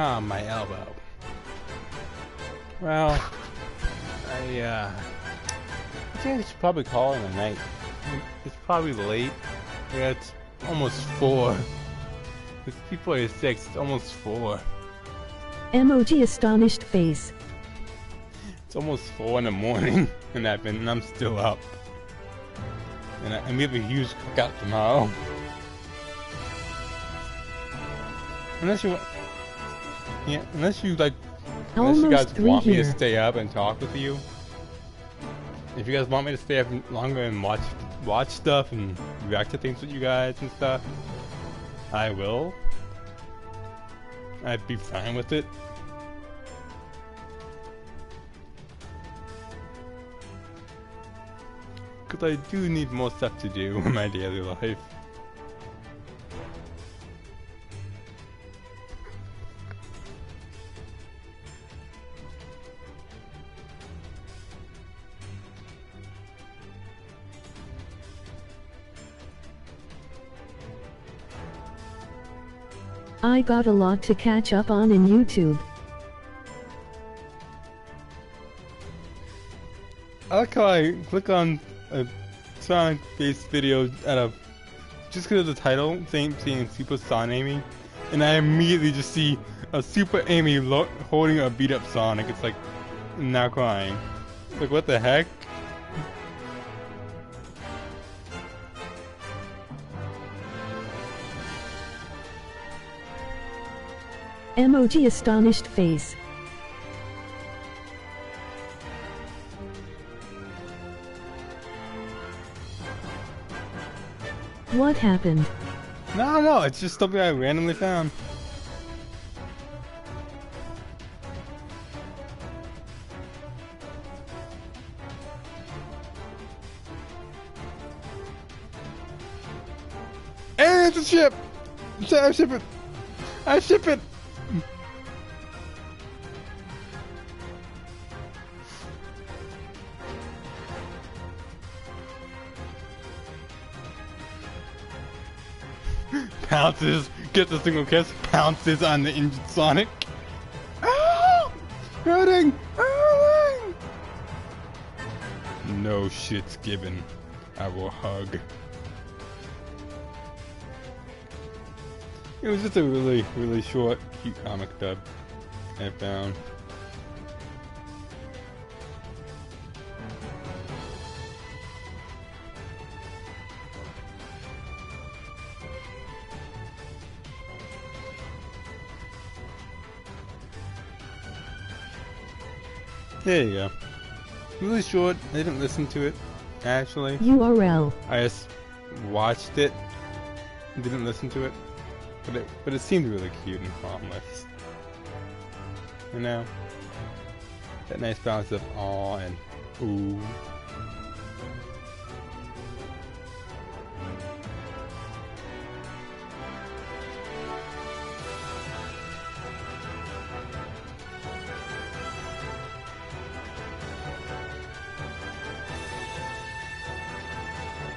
Ah, my elbow. Well, I think I should probably call it a night. It's probably late. Yeah, it's almost 4. It's before 6, it's almost 4. Emoji astonished face. It's almost 4 in the morning, and I'm still up. And we have a huge cookout tomorrow. Unless you like, unless you guys Almost 3 want me to here. stay up and talk with you. If you guys want me to stay up longer and watch stuff and react to things with you guys and stuff, I will. I'd be fine with it. Because I do need more stuff to do in my daily life. I got a lot to catch up on in YouTube. I like how I click on a Sonic-based video just because of the title, saying Super Son Amy, and I immediately just see a Super Amy holding a beat-up Sonic. It's like, now crying. Like, what the heck? Emoji astonished face. What happened? No, it's just something I randomly found. And it's a ship! I ship it! I ship it! Pounces, gets a single kiss, pounces on the injured Sonic. Ow! Hurting! Hurting! No shit's given. I will hug. It was just a really, really short, cute comic dub I found. There you go. Really short. I didn't listen to it, actually. URL. I just watched it. Didn't listen to it. But it seemed really cute and harmless. You know? That nice balance of awe and ooh.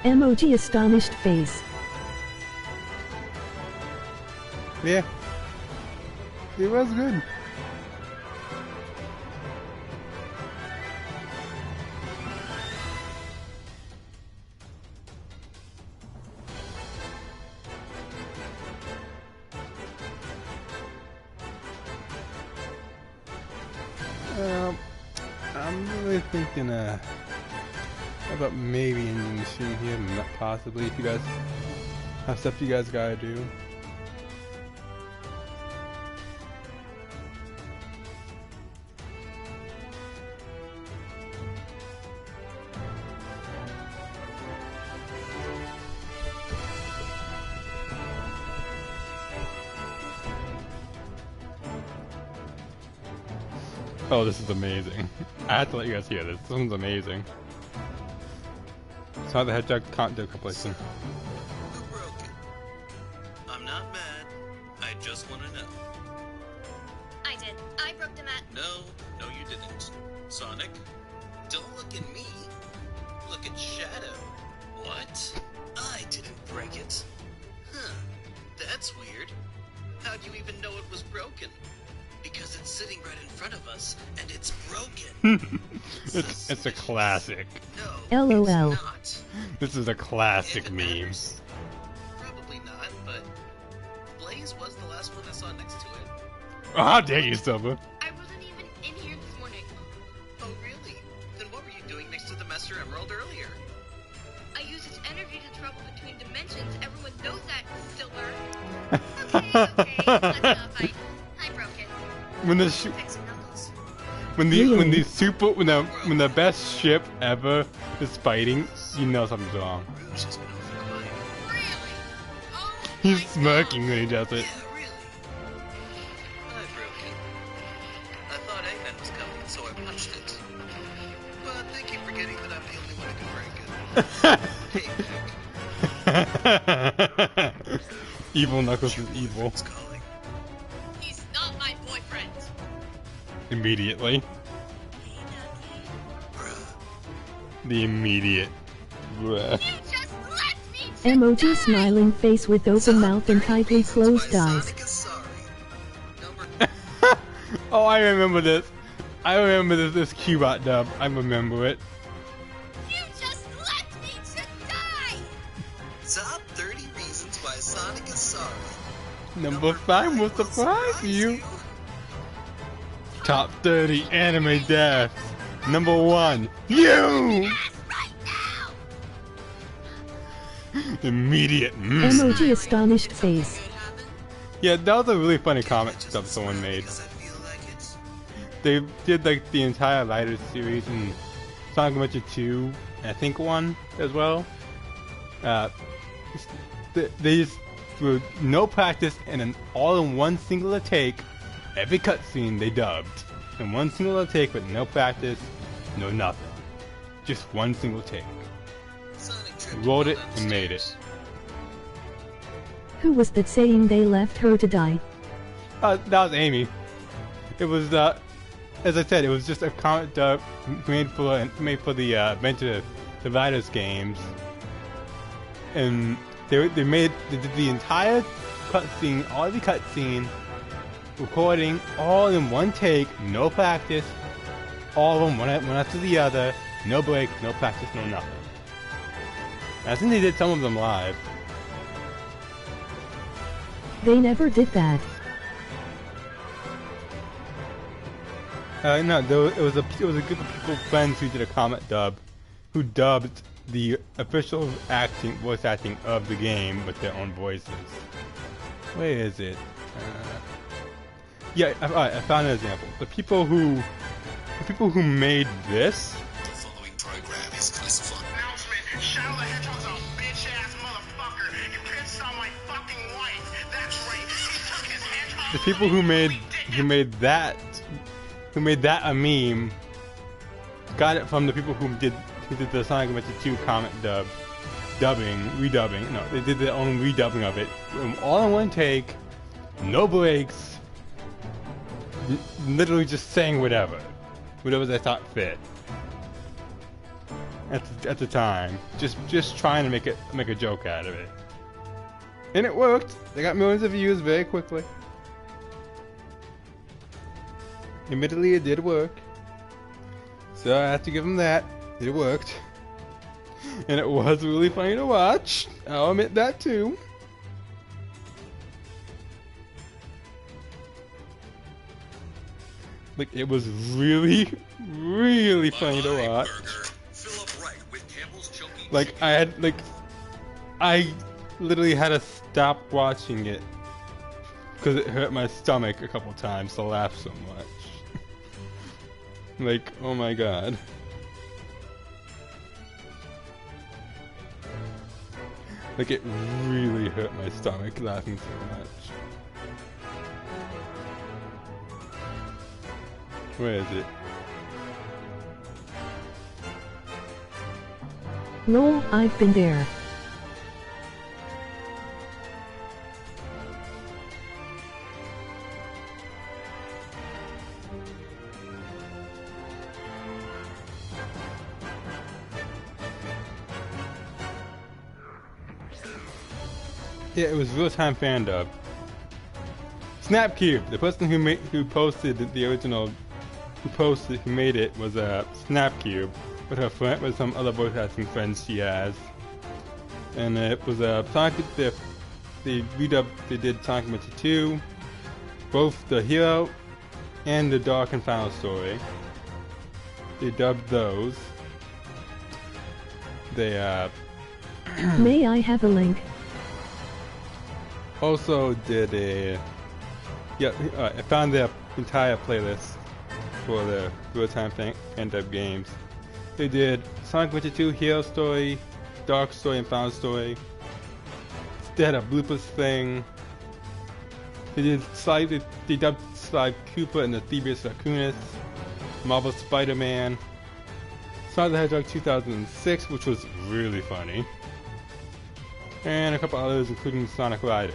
Emoji astonished face. Yeah. It was good. I'm really thinking about maybe ending the stream here, not possibly, if you guys have stuff you guys gotta do. Oh, this is amazing. I have to let you guys hear this. This one's amazing. Sonic the Hedgehog can't do compilation. Who broke it? I'm not mad. I just want to know. I did. I broke the mat. No, you didn't. Sonic, don't look at me. Look at Shadow. What? I didn't break it. Huh. That's weird. How'd you even know it was broken? sitting right in front of us, and it's broken. It's a classic. No, LOL. it's not. This is a classic If it meme. matters. Probably not, but Blaze was the last one I saw next to it. Oh, how dare you, Silva? I wasn't even in here this morning. Oh, really? Then what were you doing next to the Master Emerald earlier? I used its energy to travel between dimensions. Everyone knows that, Silver. Okay, that's enough. I broke it. When the Fix it, Knuckles. when the best ship ever is fighting, you know something's wrong. Rouge has been awful quiet. Really? Oh He's my smirking when he does it. Yeah, really. I broke it. I thought Eggman was coming, so I punched it. But they keep forgetting that I'm the only one who can break it. Hey, Meg. Evil Knuckles is evil. It's calling. He's not my boyfriend. Immediately. The immediate. Bruh. You just let me Emoji smiling face with open mouth and tightly closed eyes. Sonic is sorry. Number Oh, I remember this. I remember this Cubot dub. I remember it. You just let me to die. top 30 reasons why Sonic is sorry. Number 5 will surprise you. Top 30 anime deaths. Number 1, you! Yes, right now. Immediate. Emoji astonished face. Yeah, that was a really funny comic stuff someone made. Because I feel like it's They did like the entire Riders series and Sonic Adventure 2, and I think 1 as well. They just, with no practice and an all in one singular take, every cutscene they dubbed. In one singular take with no practice, no nothing. Just one single take. Sonic tripped Wrote it down and the made it. stairs. Who was that saying they left her to die? That was Amy. It was, as I said, it was just a comic dub made for the Adventure Dividers games, and they did the entire cutscene, all the cutscene, recording all in one take, no practice, all of them one after the other, no break, no practice, no nothing. And I think they did some of them live. They never did that. No, it was a group of people, friends who did a comic dub, who dubbed the official voice acting of the game with their own voices. Where is it? Yeah, I found an example. The people who made this. The following program is classified. Announcement. Shadow the Hedgehog's a bitch-ass motherfucker. He pissed on my fucking wife. That's right. He took his hedgehog. The people who made that a meme got it from the people who did the Sonic Adventure 2 comic redubbing. No, they did their own redubbing of it, all in one take, no breaks, literally just saying whatever they thought fit at the time, just trying to make a joke out of it, and it worked. They got millions of views very quickly. Admittedly, it did work. So I have to give them that. It worked. And it was really funny to watch. I'll admit that too. Like, it was really, really funny to watch. Fill up right with Campbell's Chunky Like, I literally had to stop watching it because it hurt my stomach a couple times to laugh so much. Like, oh my god. Like, it really hurt my stomach laughing so much. Where is it? Lol, I've been there. Yeah, it was real-time fan dub. Snapcube, the person who posted the original, who made it was Snapcube, with her friend, with some other voice acting friends she has, and it was Sonic. They did Sonic Adventure 2, both the Hero and the Dark and Final Story. They dubbed those. They May I have a link? also did I found their entire playlist for the real-time fan-dub games. They did Sonic Adventure 2, Hero Story, Dark Story, and Final Story. They had a bloopers thing. They did they dubbed Sly Cooper and the Thievius Raccoonus, Marvel Spider-Man, Sonic the Hedgehog 2006, which was really funny, and a couple others, including Sonic Riders.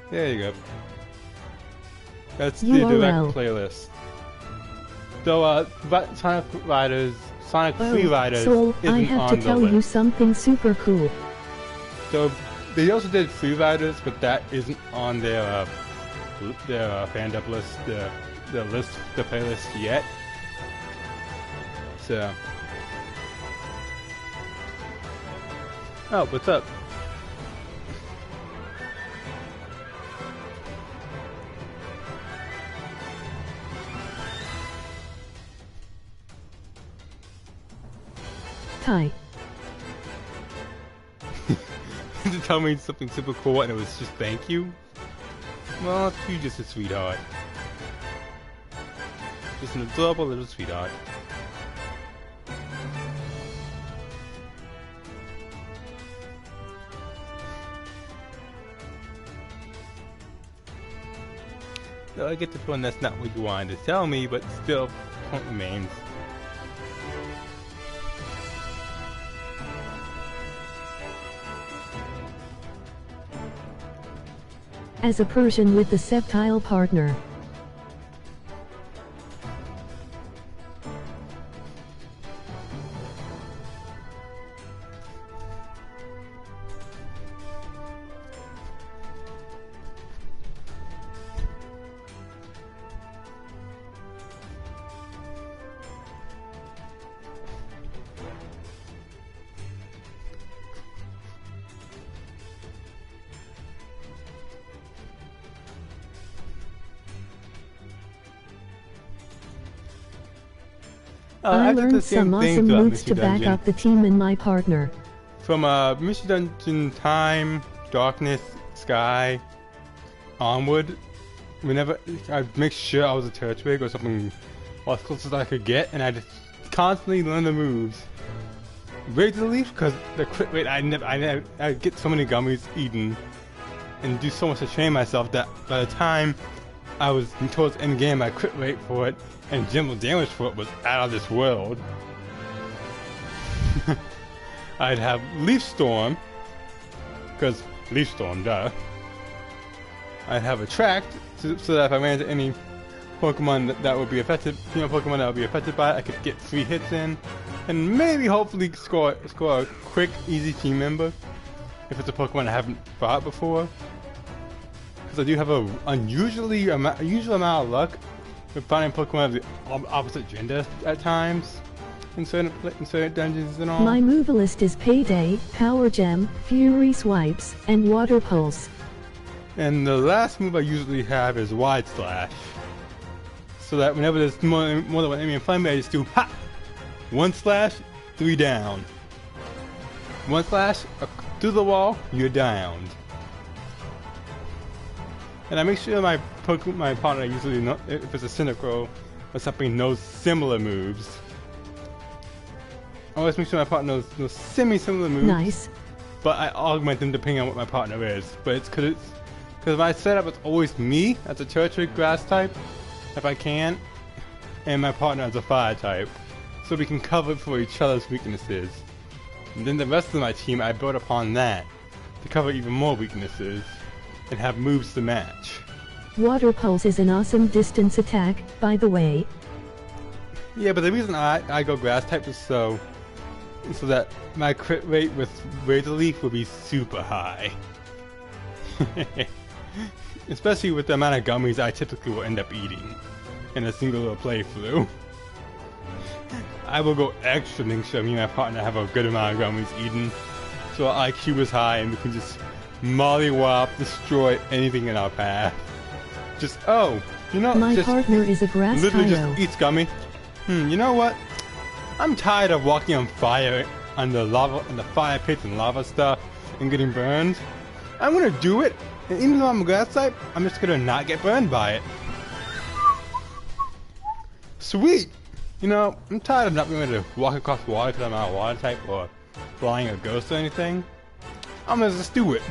There you go. That's the direct playlist. So, Sonic Riders, Sonic Free Riders Soul, isn't I have on to the tell list. you something super cool. So, they also did Free Riders, but that isn't on their fan-dub list, the playlist yet. So, oh, what's up? Hi. To tell me something super cool and it was just thank you? Well, you're just a sweetheart. Just an adorable little sweetheart. So I get the feeling that's not what you wanted to tell me, but still, point remains. As a Persian with the septile partner. I learned some awesome moves to back up the team and my partner. From Mystery Dungeon Time, Darkness, Sky, onward, whenever I'd make sure I was a Turtwig or something as close as I could get, and I just constantly learn the moves. Razor Leaf, because the crit rate, I get so many gummies eaten and do so much to train myself that by the time I was towards end game, my crit rate for it and general damage for it was out of this world. I'd have Leaf Storm, because Leaf Storm, duh. I'd have Attract, so that if I ran into any Pokemon that would be affected, Pokemon that would be affected by it, I could get 3 hits in, and maybe hopefully score a quick, easy team member, if it's a Pokemon I haven't fought before. Because I do have a unusual amount of luck with finding Pokemon of the opposite gender at times in certain dungeons and all. My move list is Payday, Power Gem, Fury Swipes, and Water Pulse. And the last move I usually have is Wide Slash. So that whenever there's more than one enemy in front of me, I just do ha! 1 slash, 3 down. 1 slash, through the wall, you're downed. And I make sure my partner usually, if it's a Synchro or something, knows similar moves. I always make sure my partner knows semi-similar moves. Nice. But I augment them depending on what my partner is. But it's because my setup is always me as a Turtwig Grass type, if I can, and my partner as a Fire type, so we can cover for each other's weaknesses. And then the rest of my team, I build upon that to cover even more weaknesses. and have moves to match. Water Pulse is an awesome distance attack, by the way. Yeah, but the reason I go grass type is so that my crit rate with Razor Leaf will be super high. Especially with the amount of gummies I typically will end up eating in a single playthrough. I will go extra to make sure me and my partner have a good amount of gummies eaten, so our IQ is high and we can just mollywop, destroy anything in our path. Just, oh, you know, My just partner is a grass literally tyro. just eats gummy. You know what? I'm tired of walking on fire on the lava, in the fire pits and lava stuff and getting burned. I'm gonna do it, and even though I'm a grass type, I'm just gonna not get burned by it. Sweet! You know, I'm tired of not being able to walk across water because I'm not a water type or flying a ghost or anything. I'm gonna just do it.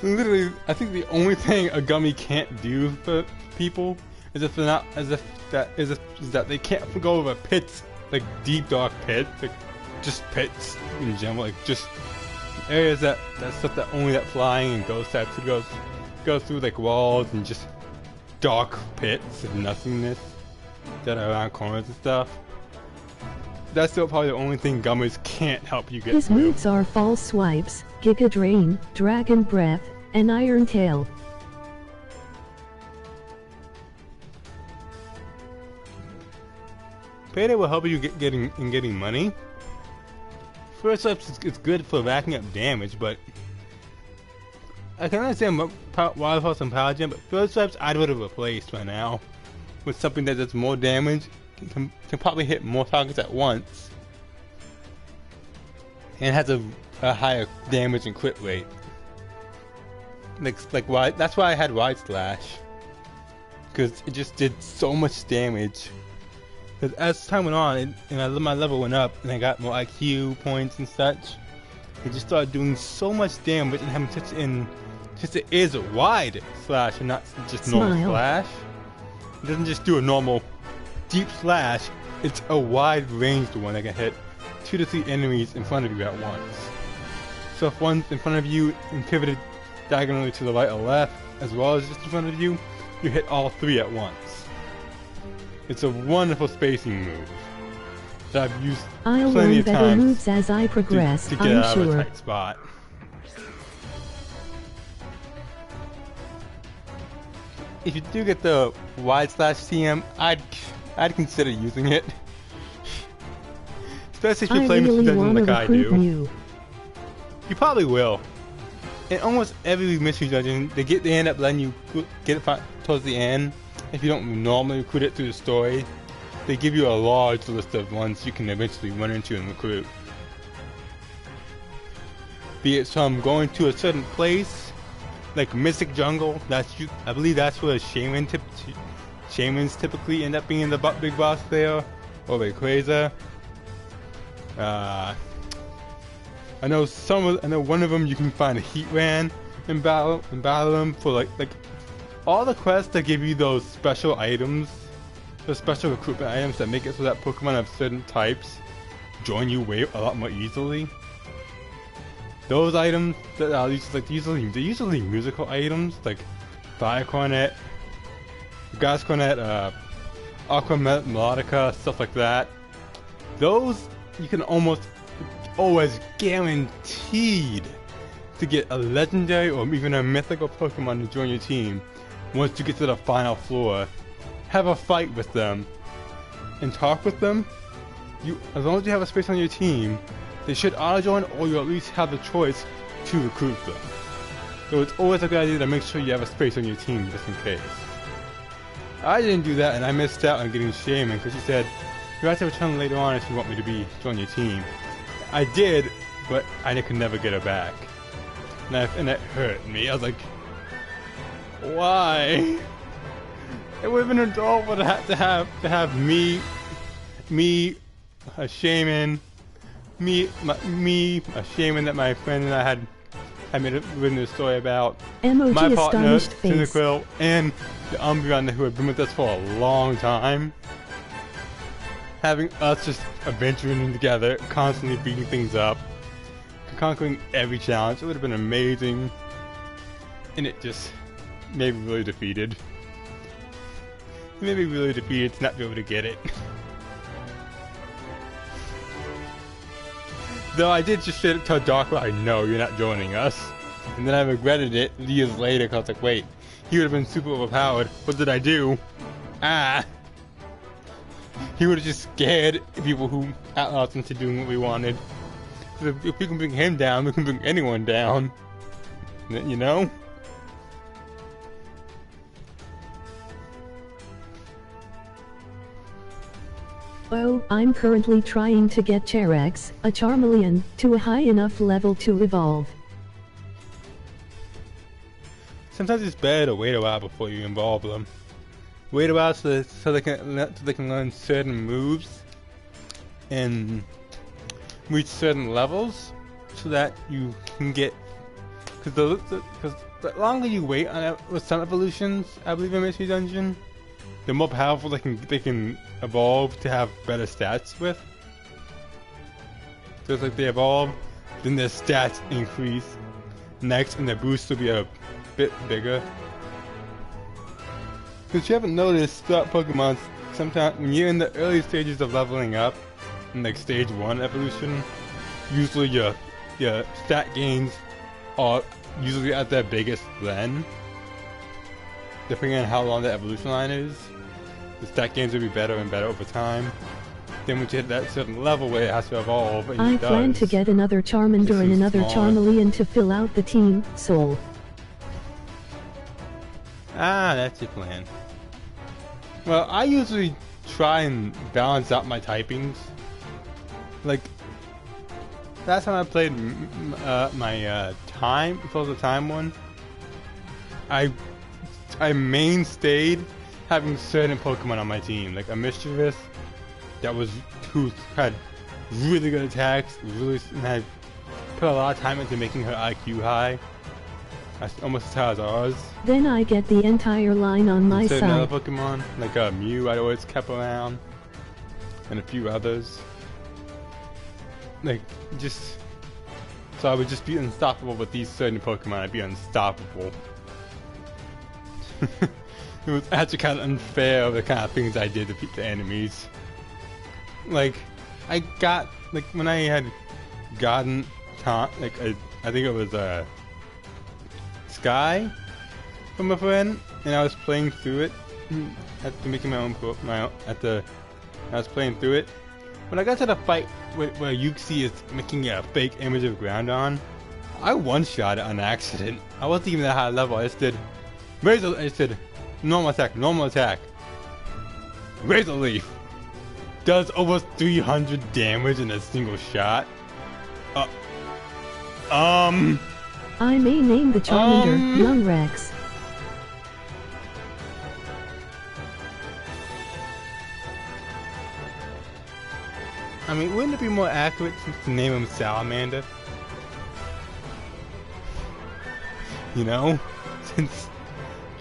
Literally, I think the only thing a gummy can't do for people is if they're not, is that they can't go over pits, like deep dark pits, like just pits in general, like just areas that's stuff that only that flying and ghost types could go through, like walls and just dark pits of nothingness that are around corners and stuff. That's still probably the only thing gummies can't help you get His through. moves are False Swipes, Giga Drain, Dragon Breath, and Iron Tail. Payday will help you getting money. First up, it's good for racking up damage, but I can understand Water Pulse and Power Gem, but First Stripes I would have replaced by now with something that does more damage, can probably hit more targets at once, and has a higher damage and crit rate. Like why? That's why I had Wide Slash, because it just did so much damage. Because as time went on, and my level went up, and I got more IQ points and such, it just started doing so much damage and having since it is a wide slash and not just normal slash. It doesn't just do a normal deep slash, it's a wide ranged one that can hit 2 to 3 enemies in front of you at once. So if one's in front of you and pivoted diagonally to the right or left, as well as just in front of you, you hit all 3 at once. It's a wonderful spacing move that I've used I'll plenty learn of better times moves as I progress, to get I'm out of a sure. tight spot. If you do get the wide slash TM, I'd consider using it. Especially if you play really Mystery Dungeon like I do. you. You probably will. In almost every Mystery Dungeon, they end up letting you get it towards the end. If you don't normally recruit it through the story, they give you a large list of ones you can eventually run into and recruit. Be it from going to a certain place, like Mystic Jungle, I believe that's where shamans typically end up being the big boss there, or Rayquaza. I know one of them you can find a Heatran and battle them for like all the quests that give you those special items, those special recruitment items that make it so that Pokemon of certain types join you a lot more easily. Those items that are usually musical items like Fire Cornet, Gas Cornet, Aqua Melodica, stuff like that. Those you can almost always guaranteed to get a legendary or even a mythical Pokemon to join your team. Once you get to the final floor, have a fight with them and talk with them. As long as you have a space on your team, they should auto-join, or you at least have the choice to recruit them. So it's always a good idea to make sure you have a space on your team just in case. I didn't do that and I missed out on getting Shaman because she said, you have to return later on if you want me to join your team. I did, but I could never get her back. And it hurt me. I was like, why? It would have been adorable to have me, a shaman, a shaman that my friend and I had I made written a story about Emoji my partner, astonished face. Cyndaquil, and the Umbreon who had been with us for a long time. Having us just adventuring together, constantly beating things up, conquering every challenge, it would have been amazing. And it just made me really defeated. It made me really defeated to not be able to get it. Though I did just straight up tell Darkrai, no, you're not joining us. And then I regretted it years later because I was like, wait, he would have been super overpowered. What did I do? Ah! He would have just scared people who outlawed us into doing what we wanted. Because if we can bring him down, we can bring anyone down. You know? Oh, I'm currently trying to get Charax, a Charmeleon, to a high enough level to evolve. Sometimes it's better to wait a while before you evolve them. Wait a while so they can learn certain moves and reach certain levels, so that you can get. Because the longer you wait on with some evolutions, I believe in Mystery Dungeon, the more powerful they can evolve to have better stats with. So it's like they evolve, then their stats increase next, and their boost will be a bit bigger. Because you haven't noticed throughout Pokemon, sometimes when you're in the early stages of leveling up, in like stage 1 evolution, usually your stat gains are usually at their biggest then. Depending on how long the evolution line is, the stat gains will be better and better over time. Then once you hit that certain level where it has to evolve, and I plan to get another Charmander and another Charmeleon to fill out the team, Soul. Ah, that's your plan. Well, I usually try and balance out my typings. Like, last time I played my time, before the time one, I mainstayed having certain Pokemon on my team, like a Mischievous who had really good attacks, and I put a lot of time into making her IQ high. Almost as high as ours. Then I get the entire line on my side. Another Pokemon, like Mew, I always kept around, and a few others. Like, just so I would just be unstoppable with these certain Pokemon. I'd be unstoppable. It was actually kind of unfair of the kind of things I did to beat the enemies. Like, I got when I had gotten I think it was Sky from a friend, and I was playing through it after making my own I was playing through it. When I got to the fight where Uxie is making a fake image of Groudon, I one-shot it on accident. I wasn't even that high level. I just did normal attack. Razor Leaf does over 300 damage in a single shot. I may name the Charmander Young Rex. I mean, wouldn't it be more accurate to name him Salamander? You know? Since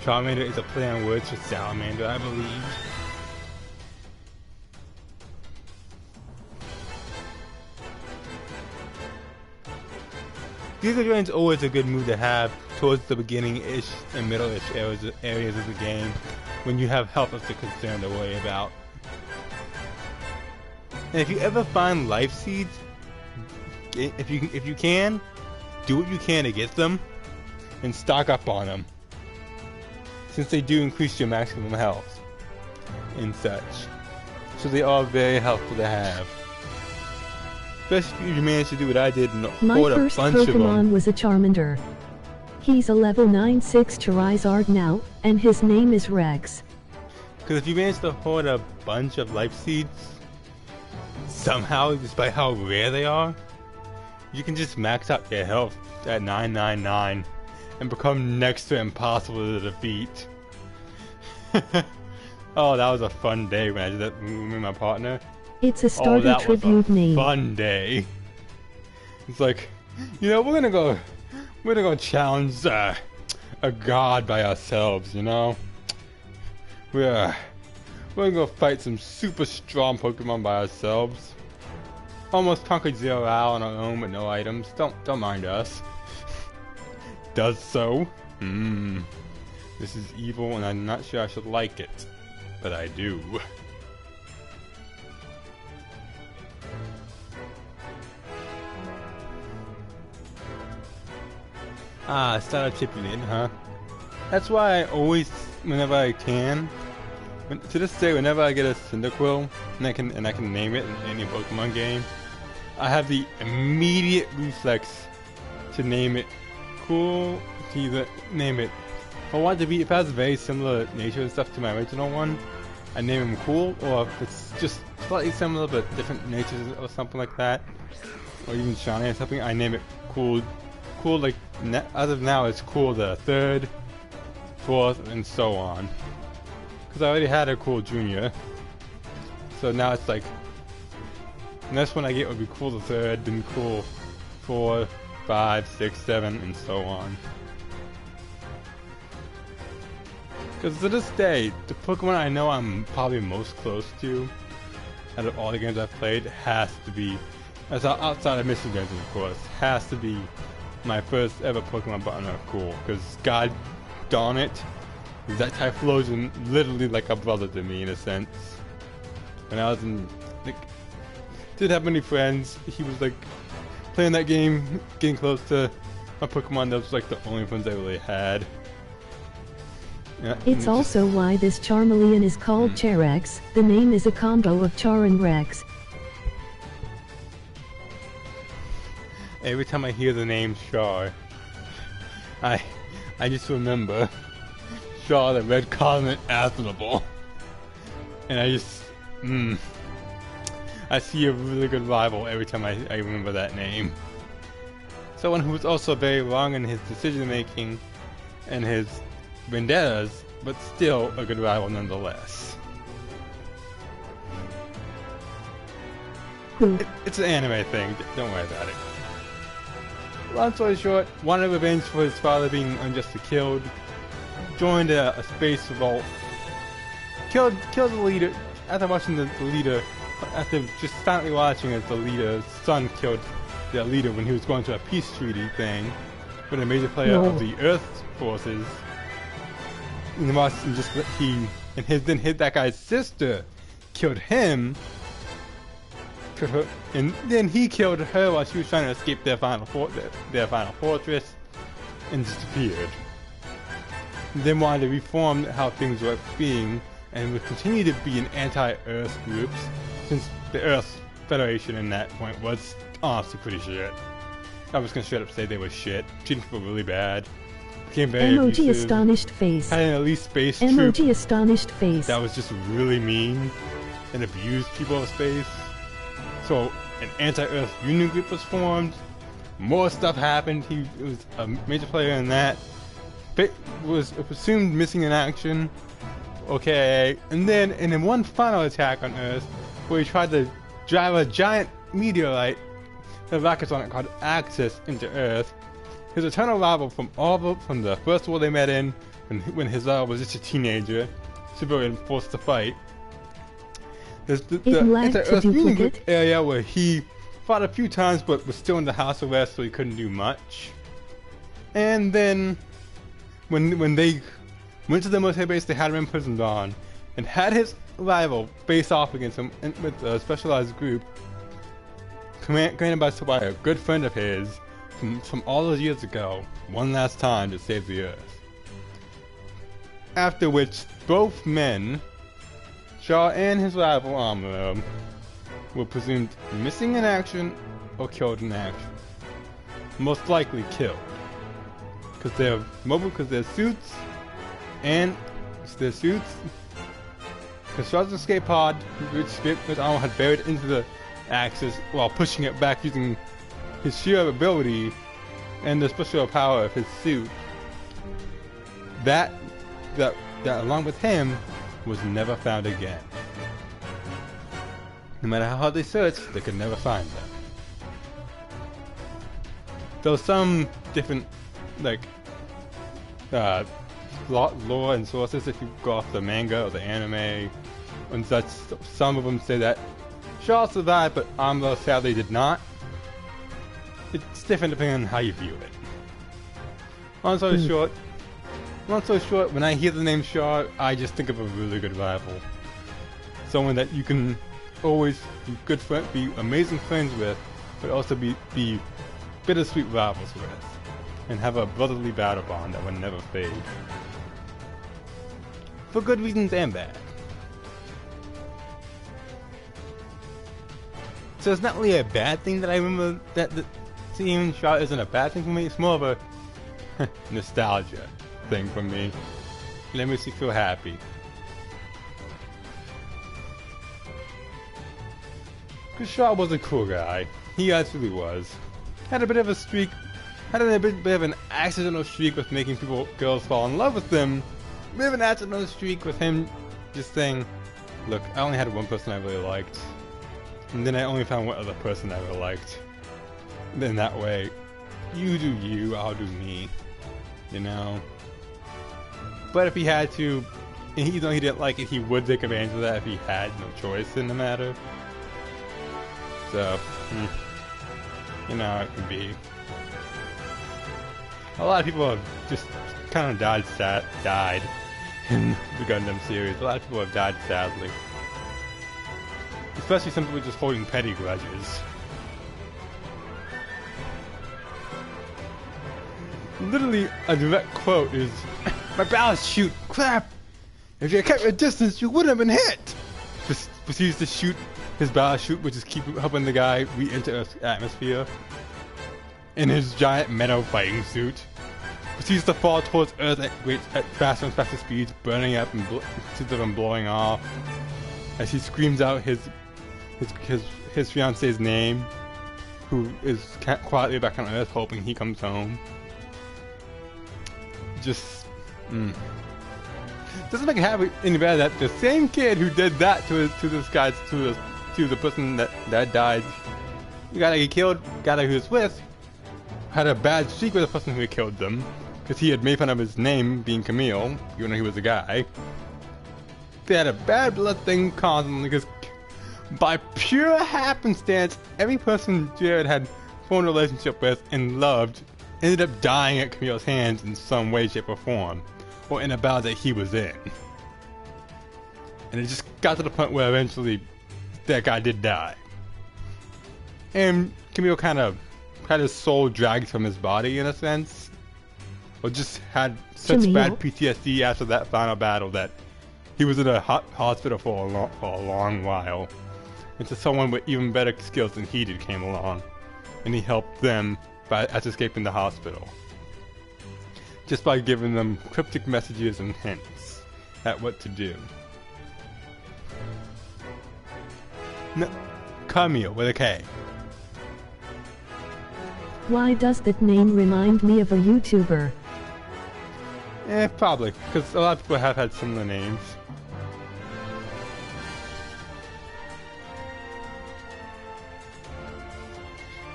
Charmander is a play on words for Salamander, I believe. Giga Drain's always a good move to have towards the beginning-ish and middle-ish areas of the game, when you have health as a concern to worry about. And if you ever find life seeds, if you can, do what you can to get them, and stock up on them, since they do increase your maximum health and such. So they are very helpful to have. Especially if you manage to do what I did and hoard a bunch of them. My first Pokemon was a Charmander. He's a level 9/6 Charizard now, and his name is Rex. Because if you manage to hoard a bunch of life seeds, somehow, despite how rare they are, you can just max out your health at 999 and become next to impossible to defeat. Oh, that was a fun day when I did that with my partner. It's a starter tribute name. Fun day. It's like, we're gonna We're gonna go challenge a god by ourselves, you know? We're gonna go fight some super strong Pokemon by ourselves. Almost conquered Zero Hour on our own with no items. Don't mind us. Does so. This is evil and I'm not sure I should like it. But I do. Started chipping in, huh? That's why I always, whenever I can, to this day, whenever I get a Cyndaquil and I can name it in any Pokemon game, I have the immediate reflex to name it cool. To either name it, if I want to be, if it has very similar nature and stuff to my original one, I name him cool. Or if it's just slightly similar but different natures or something like that, or even shiny or something, I name it cool. Cool, like, as of now, it's Cool the 3rd, 4th, and so on. Because I already had a Cool Junior. So now it's like, the next one I get would be Cool the 3rd, then Cool 4, 5, 6, 7, and so on. Because to this day, the Pokemon I know I'm probably most close to, out of all the games I've played, has to be, as outside of Mystery Dungeon, of course, has to be my first ever Pokemon partner, Cool, because god darn it, that Typhlosion literally like a brother to me in a sense. When I was in, like, didn't have many friends, he was like, playing that game, getting close to my Pokemon, that was like the only friends I really had. Yeah, it's also why this Charmeleon is called Charax. The name is a combo of Char and Rex. Every time I hear the name Char, I just remember Char the Red Cosmic Athlable. And I just, I see a really good rival every time I remember that name. Someone who was also very wrong in his decision making and his vendettas, but still a good rival nonetheless. It's an anime thing, don't worry about it. Long story short, wanted revenge for his father being unjustly killed, joined a space revolt, killed the leader, after watching the leader, after just silently watching as the leader's son killed the leader when he was going to a peace treaty thing with a major player of the Earth forces. And then hit that guy's sister, killed him, and then he killed her while she was trying to escape their final fortress, and disappeared. And then wanted to reform how things were being, and would continue to be an anti-Earth group, since the Earth Federation in that point was honestly pretty shit. I was gonna straight up say they were shit, treating people really bad. Became very Emoji abusive. astonished face. Had an elite space Emoji troop astonished face. that was just really mean and abused people of space. So an anti-Earth union group was formed. More stuff happened. He was a major player in that. Was assumed missing in action. Okay, and then in one final attack on Earth, where he tried to drive a giant meteorite, the rockets on it called Axis, into Earth. His eternal rival from the first war they met in, when his was just a teenager, civilian forced to fight. There's the anti-Earth Union Group area where he fought a few times but was still in the house arrest, so he couldn't do much. And then when they went to the military base they had him imprisoned on, and had his rival face off against him with a specialized group commanded by a good friend of his from all those years ago, one last time to save the Earth. After which both men, Shaw and his rival Amuro, were presumed missing in action or killed in action. Most likely killed. Because they're mobile, because their suits, and their suits, because Shaw's escape pod, which Armor had buried into the Axis while pushing it back using his sheer ability and the special power of his suit, that along with him was never found again. No matter how hard they searched, they could never find them. Though some different like lore and sources, if you go off the manga or the anime and such, some of them say that Shaw survived, but Amuro sadly did not. It's different depending on how you view it. Long story short, when I hear the name Shaw, I just think of a really good rival. Someone that you can always be amazing friends with, but also be bittersweet rivals with, and have a brotherly battle bond that will never fade. For good reasons and bad. So it's not really a bad thing that I remember that seeing Shaw isn't a bad thing for me. It's more of a nostalgia thing for me. It makes me feel happy. Because Shaw was a cool guy. He absolutely was. Had a bit of a streak. Had a bit of an accidental streak with making girls fall in love with him. A bit of an accidental streak with him just saying, look, I only had one person I really liked. And then I only found one other person I really liked. And then that way, you do you, I'll do me. You know? But if he had to, and even though he didn't like it, he would take advantage of that if he had no choice in the matter. So, you know how it can be. A lot of people have just kind of died in the Gundam series. A lot of people have died sadly. Especially some people just holding petty grudges. Literally, a direct quote is, "My ballast chute, crap! If you kept your distance, you wouldn't have been hit!" Just proceeds to shoot his ballast chute, which is helping the guy re-enter Earth's atmosphere. In his giant metal fighting suit. Proceeds to fall towards Earth at faster and faster speeds, burning up and instead of blowing off. As he screams out his fiance's name, who is quietly back on Earth hoping he comes home. Just doesn't make it happy any better that the same kid who did that to the person that died, the guy that he killed, the guy that he was with, had a bad streak with the person who killed them because he had made fun of his name being Camille, even though he was a guy. They had a bad blood thing constantly because by pure happenstance, every person Jared had formed a relationship with and loved ended up dying at Camille's hands in some way, shape, or form, or in a battle that he was in. And it just got to the point where eventually that guy did die. And Camille kind of had his soul dragged from his body in a sense, or just had such bad PTSD after that final battle that he was in a hospital for a long while. Until someone with even better skills than he did came along, and he helped them as escaping the hospital. Just by giving them cryptic messages and hints at what to do. No, Camille with a K. Why does that name remind me of a YouTuber? Probably, because a lot of people have had similar names.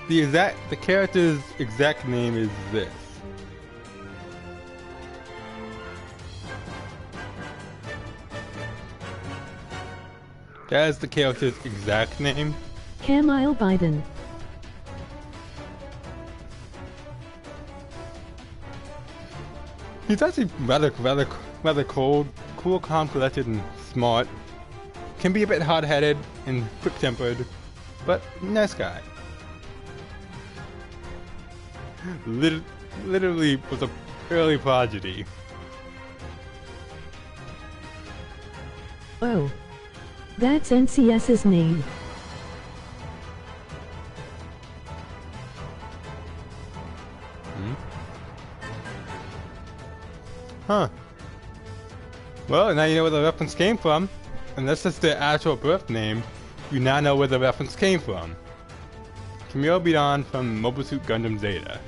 The character's exact name is this. That is the character's exact name. Camille Biden. He's actually rather cold, cool, calm, collected, and smart. Can be a bit hard-headed and quick-tempered, but nice guy. Literally was a early prodigy. Oh. That's NCS's name. Huh. Well, now you know where the reference came from. Unless it's the actual birth name, you now know where the reference came from. Camille Bidon from Mobile Suit Gundam Zeta.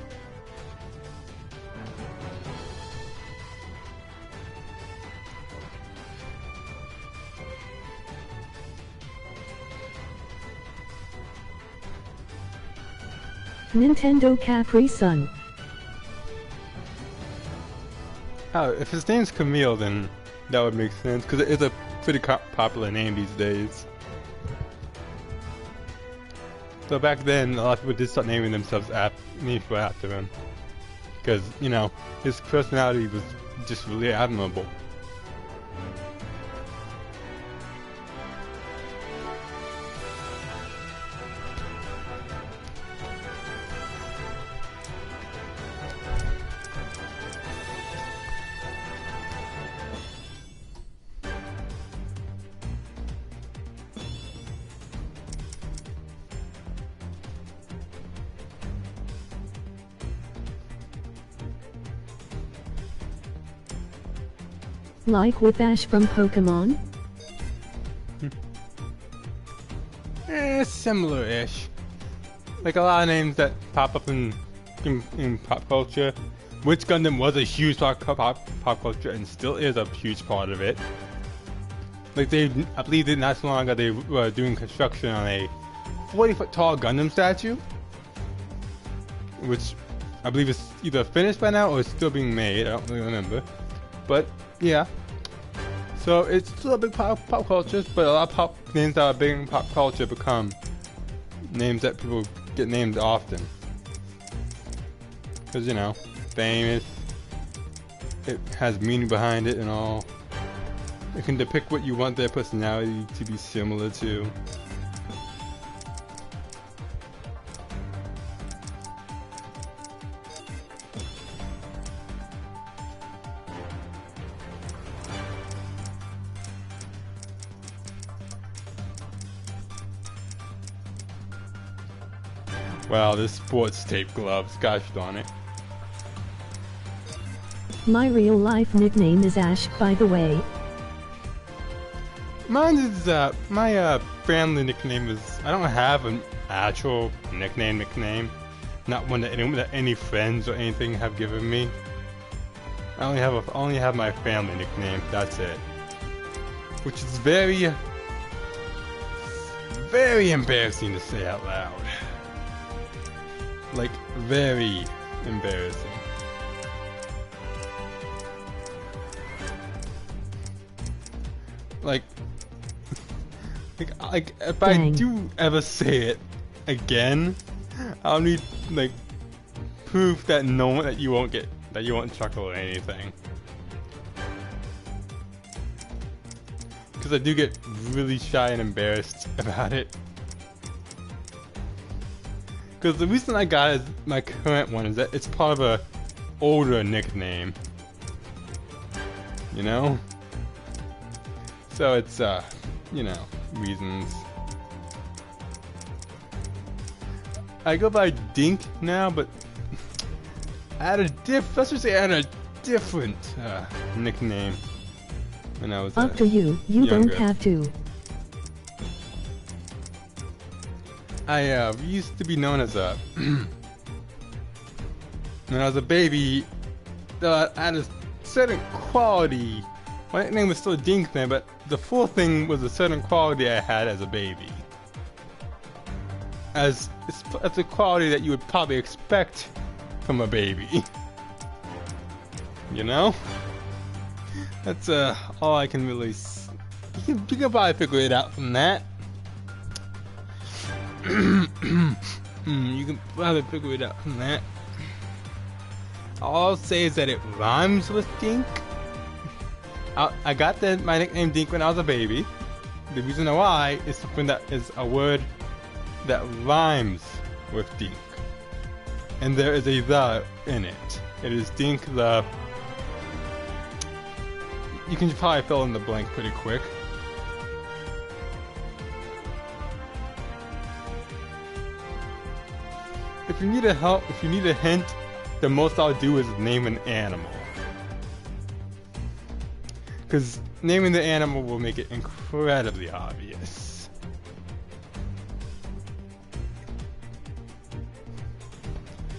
Nintendo Capri Sun. Oh, if his name's Camille, then that would make sense, because it is a pretty popular name these days. So back then, a lot of people did start naming themselves after him. Because, you know, his personality was just really admirable. Like with Ash from Pokemon? Similar-ish. Like a lot of names that pop up in pop culture. Witch Gundam was a huge part of pop culture and still is a huge part of it. Like I believe that not so long ago they were doing construction on a 40-foot tall Gundam statue, which I believe is either finished by now or is still being made. I don't really remember, but yeah. So it's still a big part of pop culture, but a lot of names that are big in pop culture become names that people get named often. Because, you know, famous, it has meaning behind it and all. It can depict what you want their personality to be similar to. Wow, this sports tape gloves, gosh darn it. My real life nickname is Ash, by the way. Mine is, my family nickname is, I don't have an actual nickname. Not one that any friends or anything have given me. I only have my family nickname, that's it. Which is very, very embarrassing to say out loud. Like, very embarrassing. Like if Dang. I do ever say it again, I'll need like proof that you won't chuckle or anything. Because I do get really shy and embarrassed about it. Because the reason I got is my current one is that it's part of a older nickname. You know? So it's, you know, reasons. I go by Dink now, but let's just say I had a different nickname when I was Up to you, you younger. don't have to. I used to be known as a when I was a baby, I had a certain quality. My nickname was still Dink then, but the full thing was a certain quality I had as a baby. It's a quality that you would probably expect from a baby. You know? That's all I can really. You can probably figure it out from that. You can probably figure it out from that. All I'll say is that it rhymes with Dink. I got my nickname Dink when I was a baby. The reason why is something that is a word that rhymes with Dink. And there is a the in it. It is Dink the... You can probably fill in the blank pretty quick. If you need a hint, the most I'll do is name an animal. Because naming the animal will make it incredibly obvious.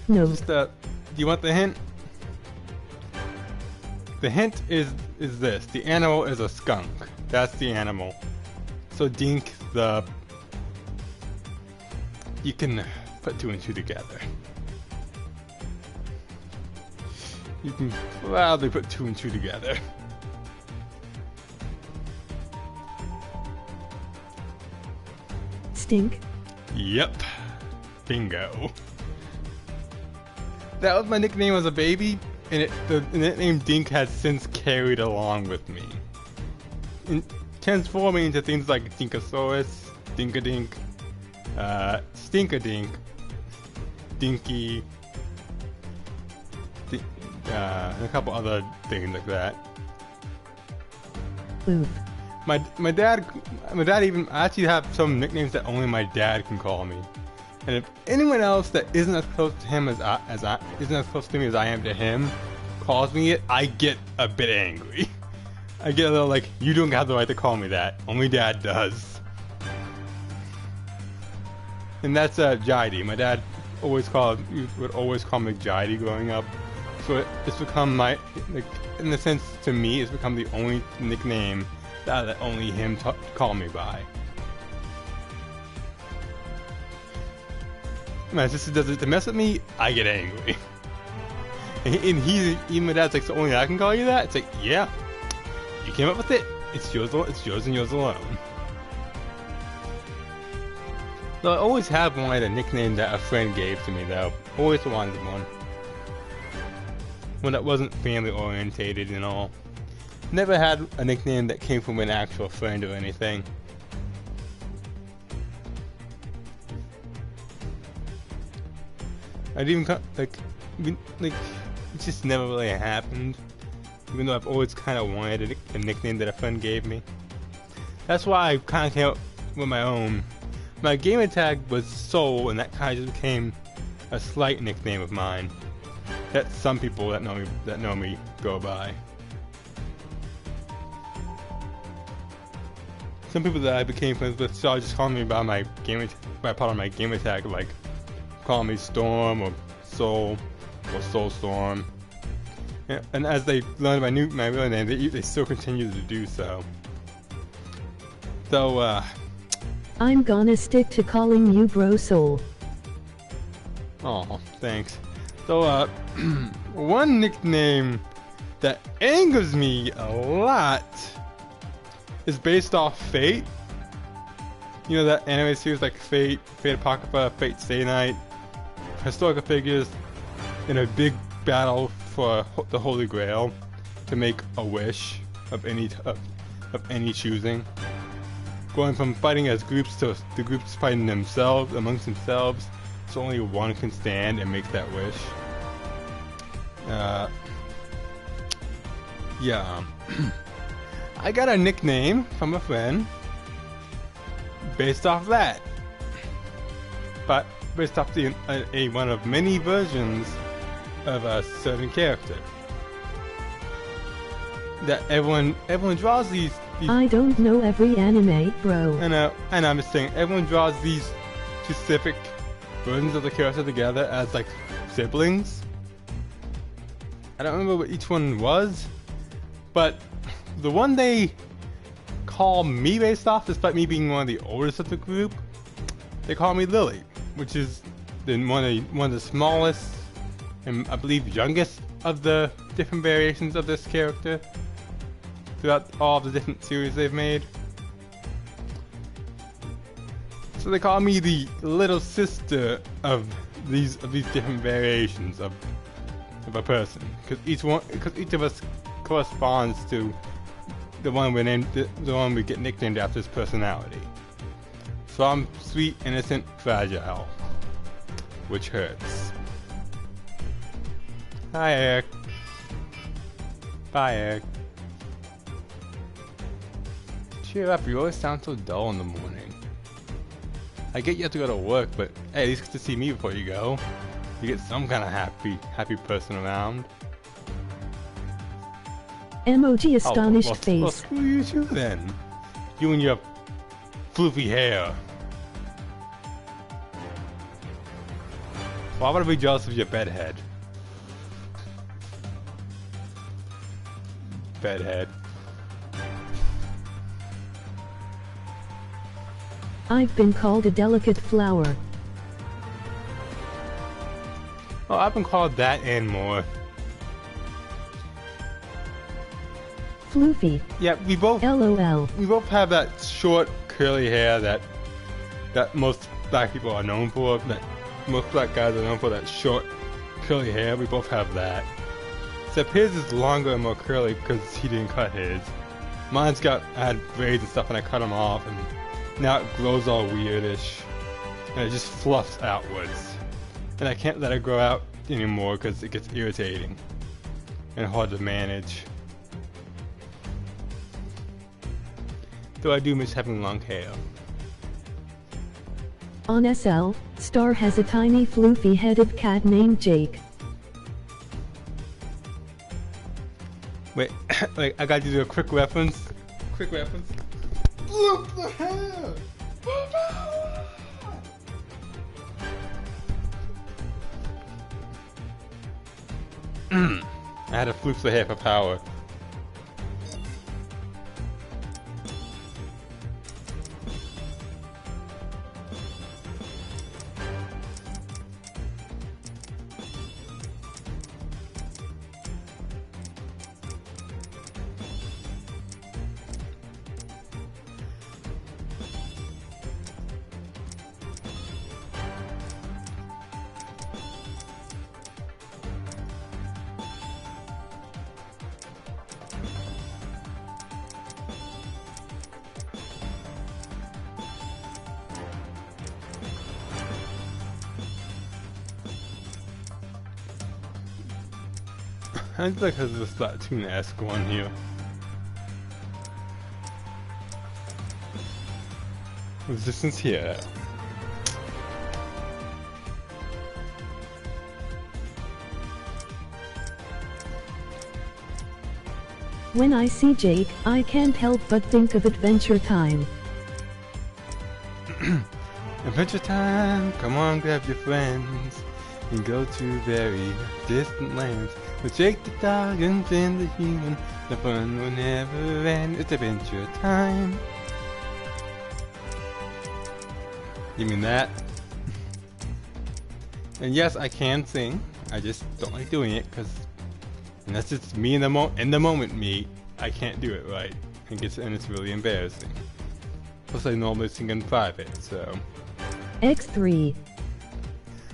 No. Do you want the hint? The hint is this. The animal is a skunk. That's the animal. So Dink the... You can put two and two together. You can probably put 2 and 2 together. Stink. Yep. Bingo. That was my nickname as a baby, and the nickname Dink has since carried along with me. Transforming into things like Dinkosaurus, Dinkadink, Stinkadink, Dinky, and a couple other things like that. Oof. My dad even I actually have some nicknames that only my dad can call me, and if anyone else that isn't as close to him as I isn't as close to me as I am to him calls me it, I get a bit angry. I get a little like, you don't have the right to call me that. Only Dad does. And that's Jidey. My dad would always call me Jidey growing up. So it's become my, like, in a sense to me, it's become the only nickname that only him call me by. My sister does it to mess with me, I get angry. And even my dad's like, so only I can call you that? It's like, yeah. You came up with it. It's yours and yours alone. So I always have wanted a nickname that a friend gave to me, though. Always wanted one. One that wasn't family orientated and all. Never had a nickname that came from an actual friend or anything. I didn't even like it just never really happened. Even though I've always kind of wanted a nickname that a friend gave me. That's why I kind of came up with my own. My gamer tag was Soul, and that kind of just became a slight nickname of mine. That some people that know me go by. Some people that I became friends with started just calling me by part of my gamer tag, like call me Storm or Soul or Soulstorm. Yeah, and as they learned my real name, they still continue to do so. So, I'm gonna stick to calling you Bro Soul. Oh, thanks. So, one nickname that angers me a lot is based off Fate. You know that anime series like Fate, Fate Apocrypha, Fate Stay Night, historical figures in a big battle for the Holy Grail to make a wish of any choosing. Going from fighting as groups to the groups fighting themselves amongst themselves, so only one can stand and make that wish. Yeah. I got a nickname from a friend based off that, but based off one of many versions of a certain character that everyone draws these. I don't know every anime, bro. And I'm just saying, everyone draws these specific versions of the character together as like siblings. I don't remember what each one was, but the one they call me based off, despite me being one of the oldest of the group, they call me Lily, which is one of the smallest and I believe youngest of the different variations of this character throughout all the different series they've made. So they call me the little sister of these different variations of a person, because each of us corresponds to the one we get nicknamed after his personality. So I'm sweet, innocent, fragile, which hurts. Hi, Eric. Bye, Eric. Cheer up, you always sound so dull in the morning. I get you have to go to work, but hey, at least get to see me before you go. You get some kind of happy person around. Emoji astonished face. Well, screw you too then. You and your floofy hair. Why would I be jealous of your bedhead? Bedhead. I've been called a delicate flower. Oh, I've been called that and more. Floofy. Yeah, we both LOL. have that short curly hair that most black people are known for. That most black guys are known for, that short curly hair. We both have that. Except his is longer and more curly because he didn't cut his. I had braids and stuff and I cut them off, and now it grows all weirdish. And it just fluffs outwards. And I can't let it grow out anymore because it gets irritating and hard to manage. Though I do miss having long hair. On SL, Star has a tiny floofy-headed cat named Jake. Wait, like I gotta do a quick reference. Quick reference. Look the hair! I had to floof the hair for power. I think because of this Splatoon-esque one here. Resistance here. When I see Jake, I can't help but think of Adventure Time. Adventure time! Come on, grab your friends and go to very distant lands. With Jake the dog and Finn the human, the fun will never end. It's adventure time. You mean that? And yes, I can sing. I just don't like doing it because unless it's me in the moment me, I can't do it right. And it's really embarrassing. Plus, I normally sing in private, so. X3.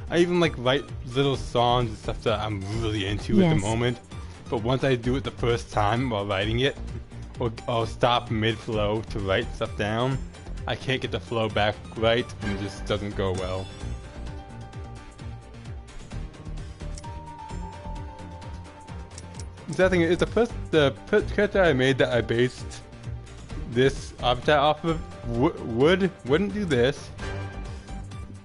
I even like write little songs and stuff that I'm really into at the moment. But once I do it the first time while writing it, or I'll stop mid-flow to write stuff down, I can't get the flow back right and it just doesn't go well. The thing is, the character I made that I based this avatar off of wouldn't do this.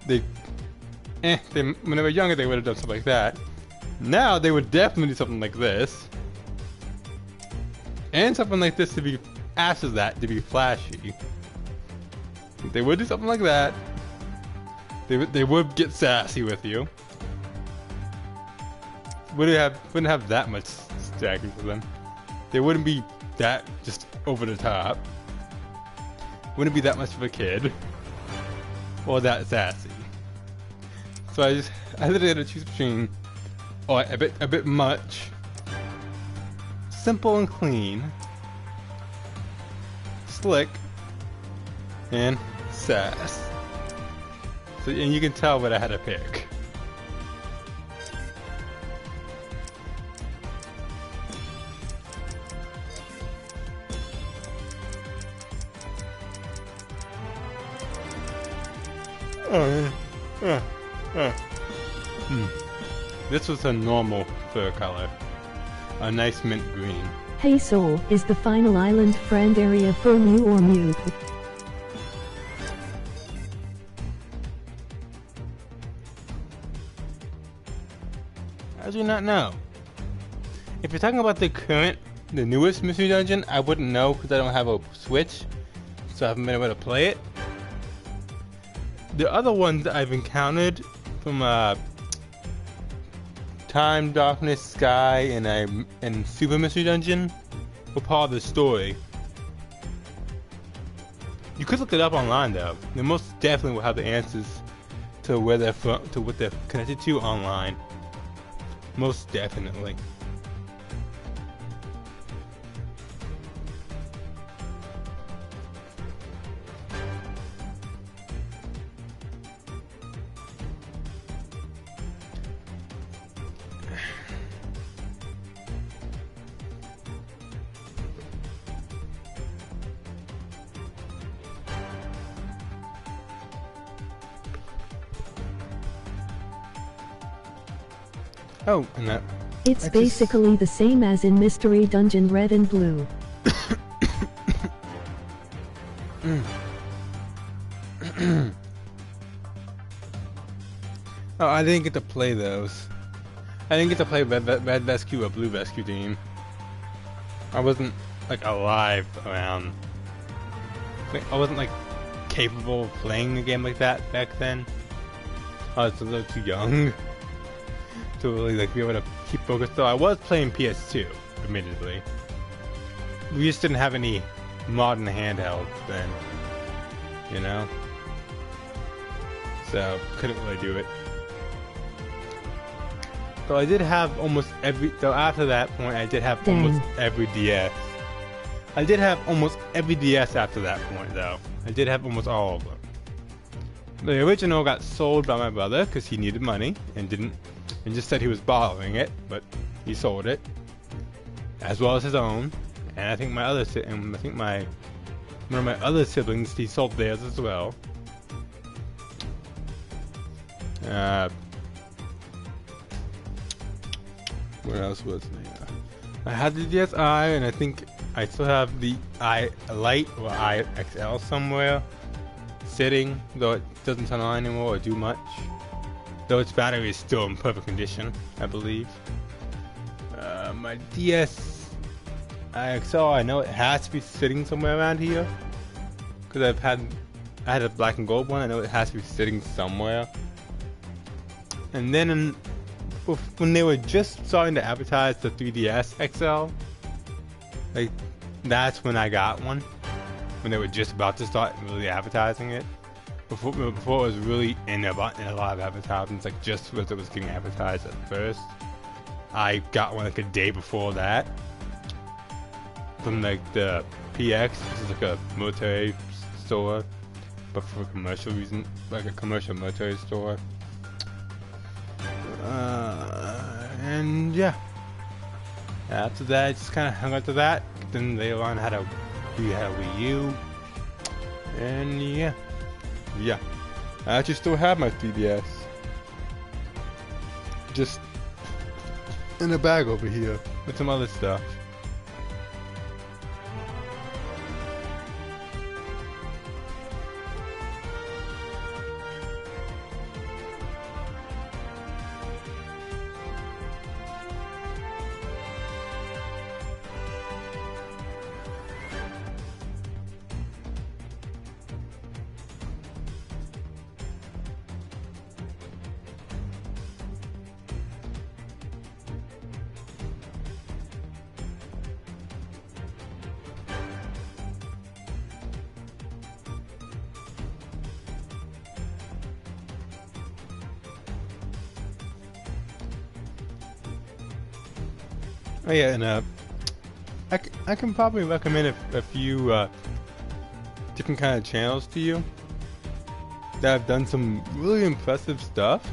When they were younger, they would have done something like that. Now they would definitely do something like this, and something like this to be after that to be flashy. They would do something like that. They would get sassy with you. Wouldn't have that much stacking for them. They wouldn't be that just over the top. Wouldn't be that much of a kid or that sassy. So I literally had to choose between a bit much, simple and clean, slick, and sass. So, and you can tell what I had to pick. This was a normal fur color. A nice mint green. Hey Soul, is the final island friend area for Mew or Mew? I do not know. If you're talking about the newest Mystery Dungeon, I wouldn't know because I don't have a Switch, so I haven't been able to play it. The other ones that I've encountered from Time, Darkness, Sky, and Super Mystery Dungeon were part of the story. You could look it up online though. They most definitely will have the answers to where they're from, to what they're connected to online. Most definitely. Oh, and that. It's basically the same as in Mystery Dungeon Red and Blue. Oh, I didn't get to play those. I didn't get to play Red Rescue or Blue Rescue Team. I wasn't like alive around. Like, I wasn't like capable of playing a game like that back then. I was a little too young to really like be able to keep focused. Though I was playing PS2, admittedly. We just didn't have any modern handhelds then, you know. So couldn't really do it. So I did have almost every. So after that point, I did have almost every DS. I did have almost every DS after that point, though. I did have almost all of them. The original got sold by my brother because he needed money and just said he was borrowing it, but he sold it, as well as his own. And I think one of my other siblings, he sold theirs as well. What else was there? I had the DSi, and I think I still have the iLite or iXL somewhere sitting, though it doesn't turn on anymore or do much. Though its battery is still in perfect condition, I believe. My DS iXL, I know it has to be sitting somewhere around here, because I had a black and gold one. I know it has to be sitting somewhere. And then when they were just starting to advertise the 3DS XL, like that's when I got one. When they were just about to start really advertising it, before it was really in a lot of advertisements, like just as it was getting advertised at first. I got one like a day before that from like the PX, which is like a military store, but for commercial reason, like a commercial military store. And yeah, after that I just kind of hung on to that. Then later on we had a Wii U, and yeah, I actually still have my 3DS, just in a bag over here with some other stuff. Oh yeah, and I can probably recommend a few different kind of channels to you that have done some really impressive stuff.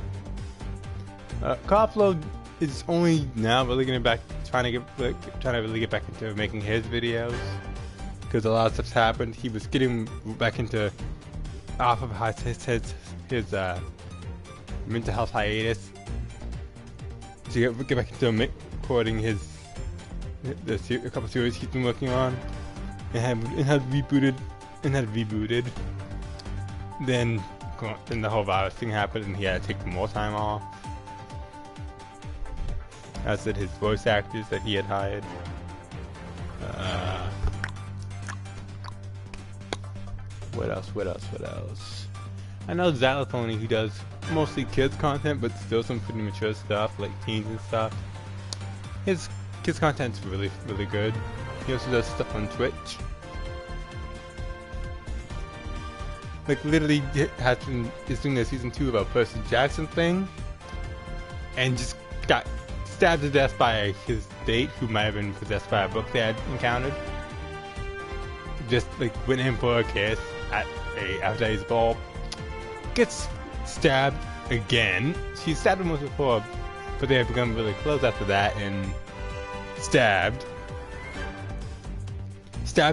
Copload is only now really trying to really get back into making his videos, because a lot of stuff's happened. He was getting back into off of his mental health hiatus to get back into recording a couple series he's been working on, and had rebooted. Then the whole virus thing happened, and he had to take more time off. As did his voice actors that he had hired. What else? I know Xylophony, who does mostly kids content, but still some pretty mature stuff, like teens and stuff. His kids content's really, really good. He also does stuff on Twitch. Like literally is doing the season 2 of a Percy Jackson thing, and just got stabbed to death by his date, who might have been possessed by a book they had encountered. Just like went in for a kiss at a Afterdays ball. Gets stabbed again. She stabbed him once before, but they had become really close after that, and stabbed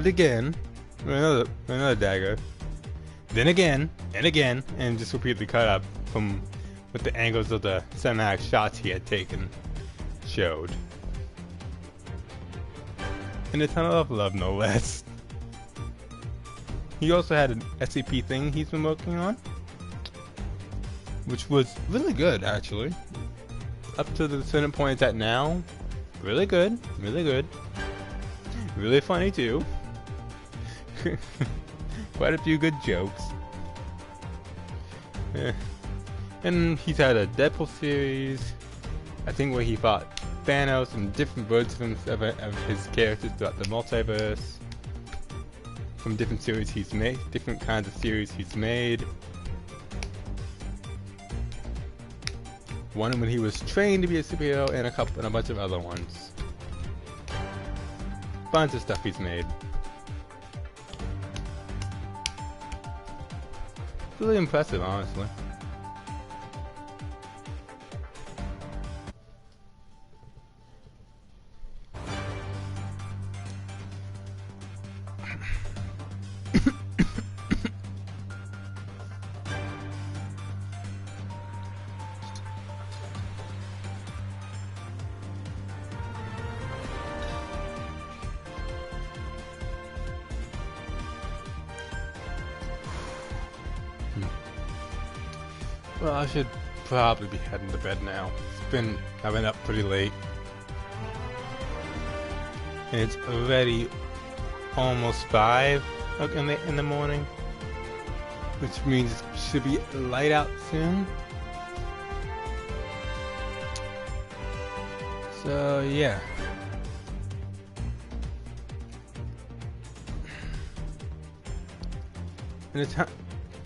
again with another dagger, then again and again, and just repeatedly cut up from with the angles of the cinematic shots he had taken showed. And a ton of love, no less. He also had an SCP thing he's been working on, which was really good, actually. Up to the certain point it's at now, really good, really good. Really funny too. Quite a few good jokes. And he's had a Deadpool series, I think, where he fought Thanos and different versions of his characters throughout the multiverse. From different series he's made, different kinds of series he's made. One when he was trained to be a superhero, and a bunch of other ones. Bunch of stuff he's made. Really impressive, honestly. Well, I should probably be heading to bed now. I've been up pretty late. And it's already almost 5 in the morning. Which means it should be light out soon. So, yeah. And it's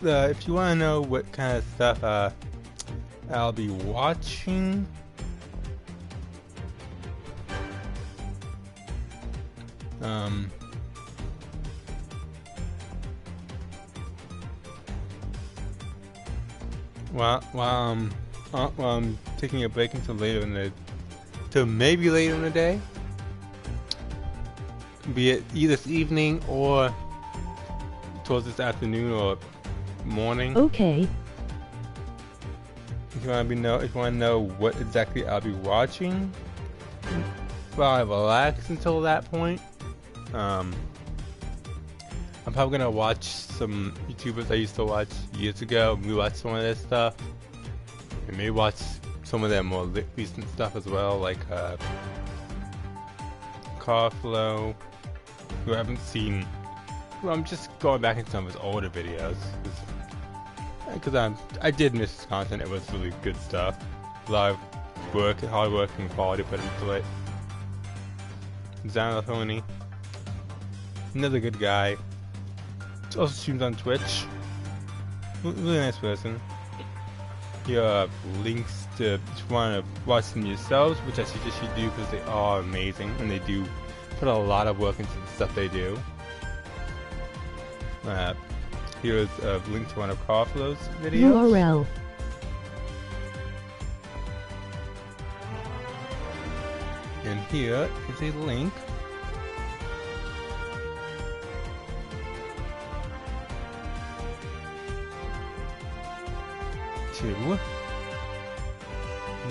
if you want to know what kind of stuff I'll be watching, while I'm taking a break until maybe later in the day, be it either this evening or towards this afternoon or morning. Okay. If you want to know what exactly I'll be watching, while I relax until that point, I'm probably gonna watch some YouTubers I used to watch years ago. Rewatch some of their stuff, and maybe watch some of their more recent stuff as well, like Carflow, who I haven't seen. Well, I'm just going back into some of his older videos, because I did miss his content. It was really good stuff. A lot of work, hard work and quality put into it. Xanathony, another good guy. Also streams on Twitch. Really nice person. Here are links to if you want to watch them yourselves, which I suggest you do because they are amazing and they do put a lot of work into the stuff they do. Here's a link to one of Carflow's videos. URL. And here is a link to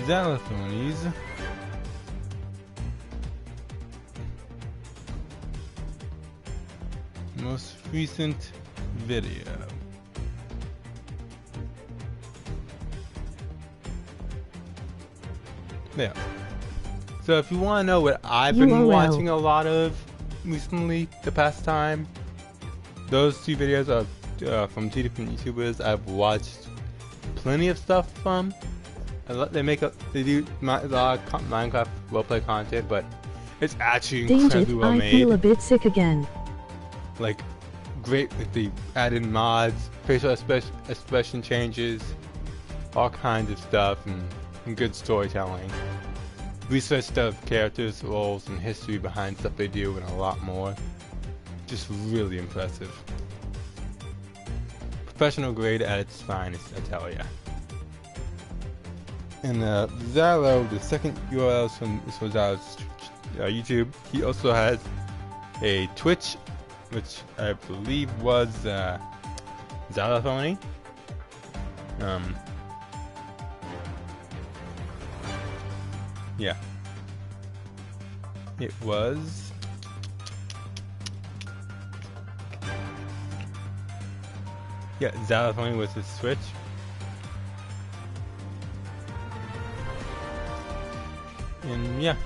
Xanathony's most recent video. There. So if you want to know what I've been watching a lot of recently, the past time, those two videos are from two different YouTubers I've watched plenty of stuff from. They do a lot of Minecraft roleplay content, but it's actually incredibly well made. I feel a bit sick again. Like, great with the added mods, facial expression changes, all kinds of stuff, and good storytelling. Research of characters, roles, and history behind stuff they do, and a lot more. Just really impressive. Professional grade at its finest, I tell ya. And Zalo, the second URL is from Zalo's YouTube. He also has a Twitch, which I believe was Yeah. It was... Yeah, Xylophone was his Switch. And yeah,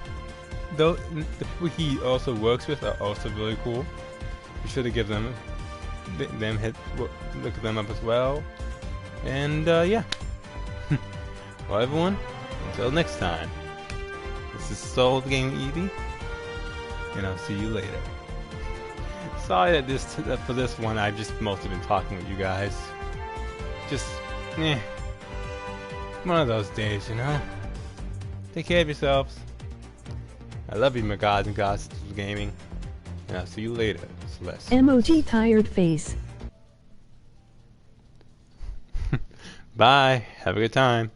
though the people he also works with are also really cool. Be sure to give them look them up as well. And yeah. Well, everyone, until next time. This is Soul of the Game Eevee, and I'll see you later. Sorry that for this one I've just mostly been talking with you guys. Just, one of those days, you know? Take care of yourselves. I love you, my gods and goddesses of gaming. And I'll see you later, Celeste. Emoji tired face. Bye. Have a good time.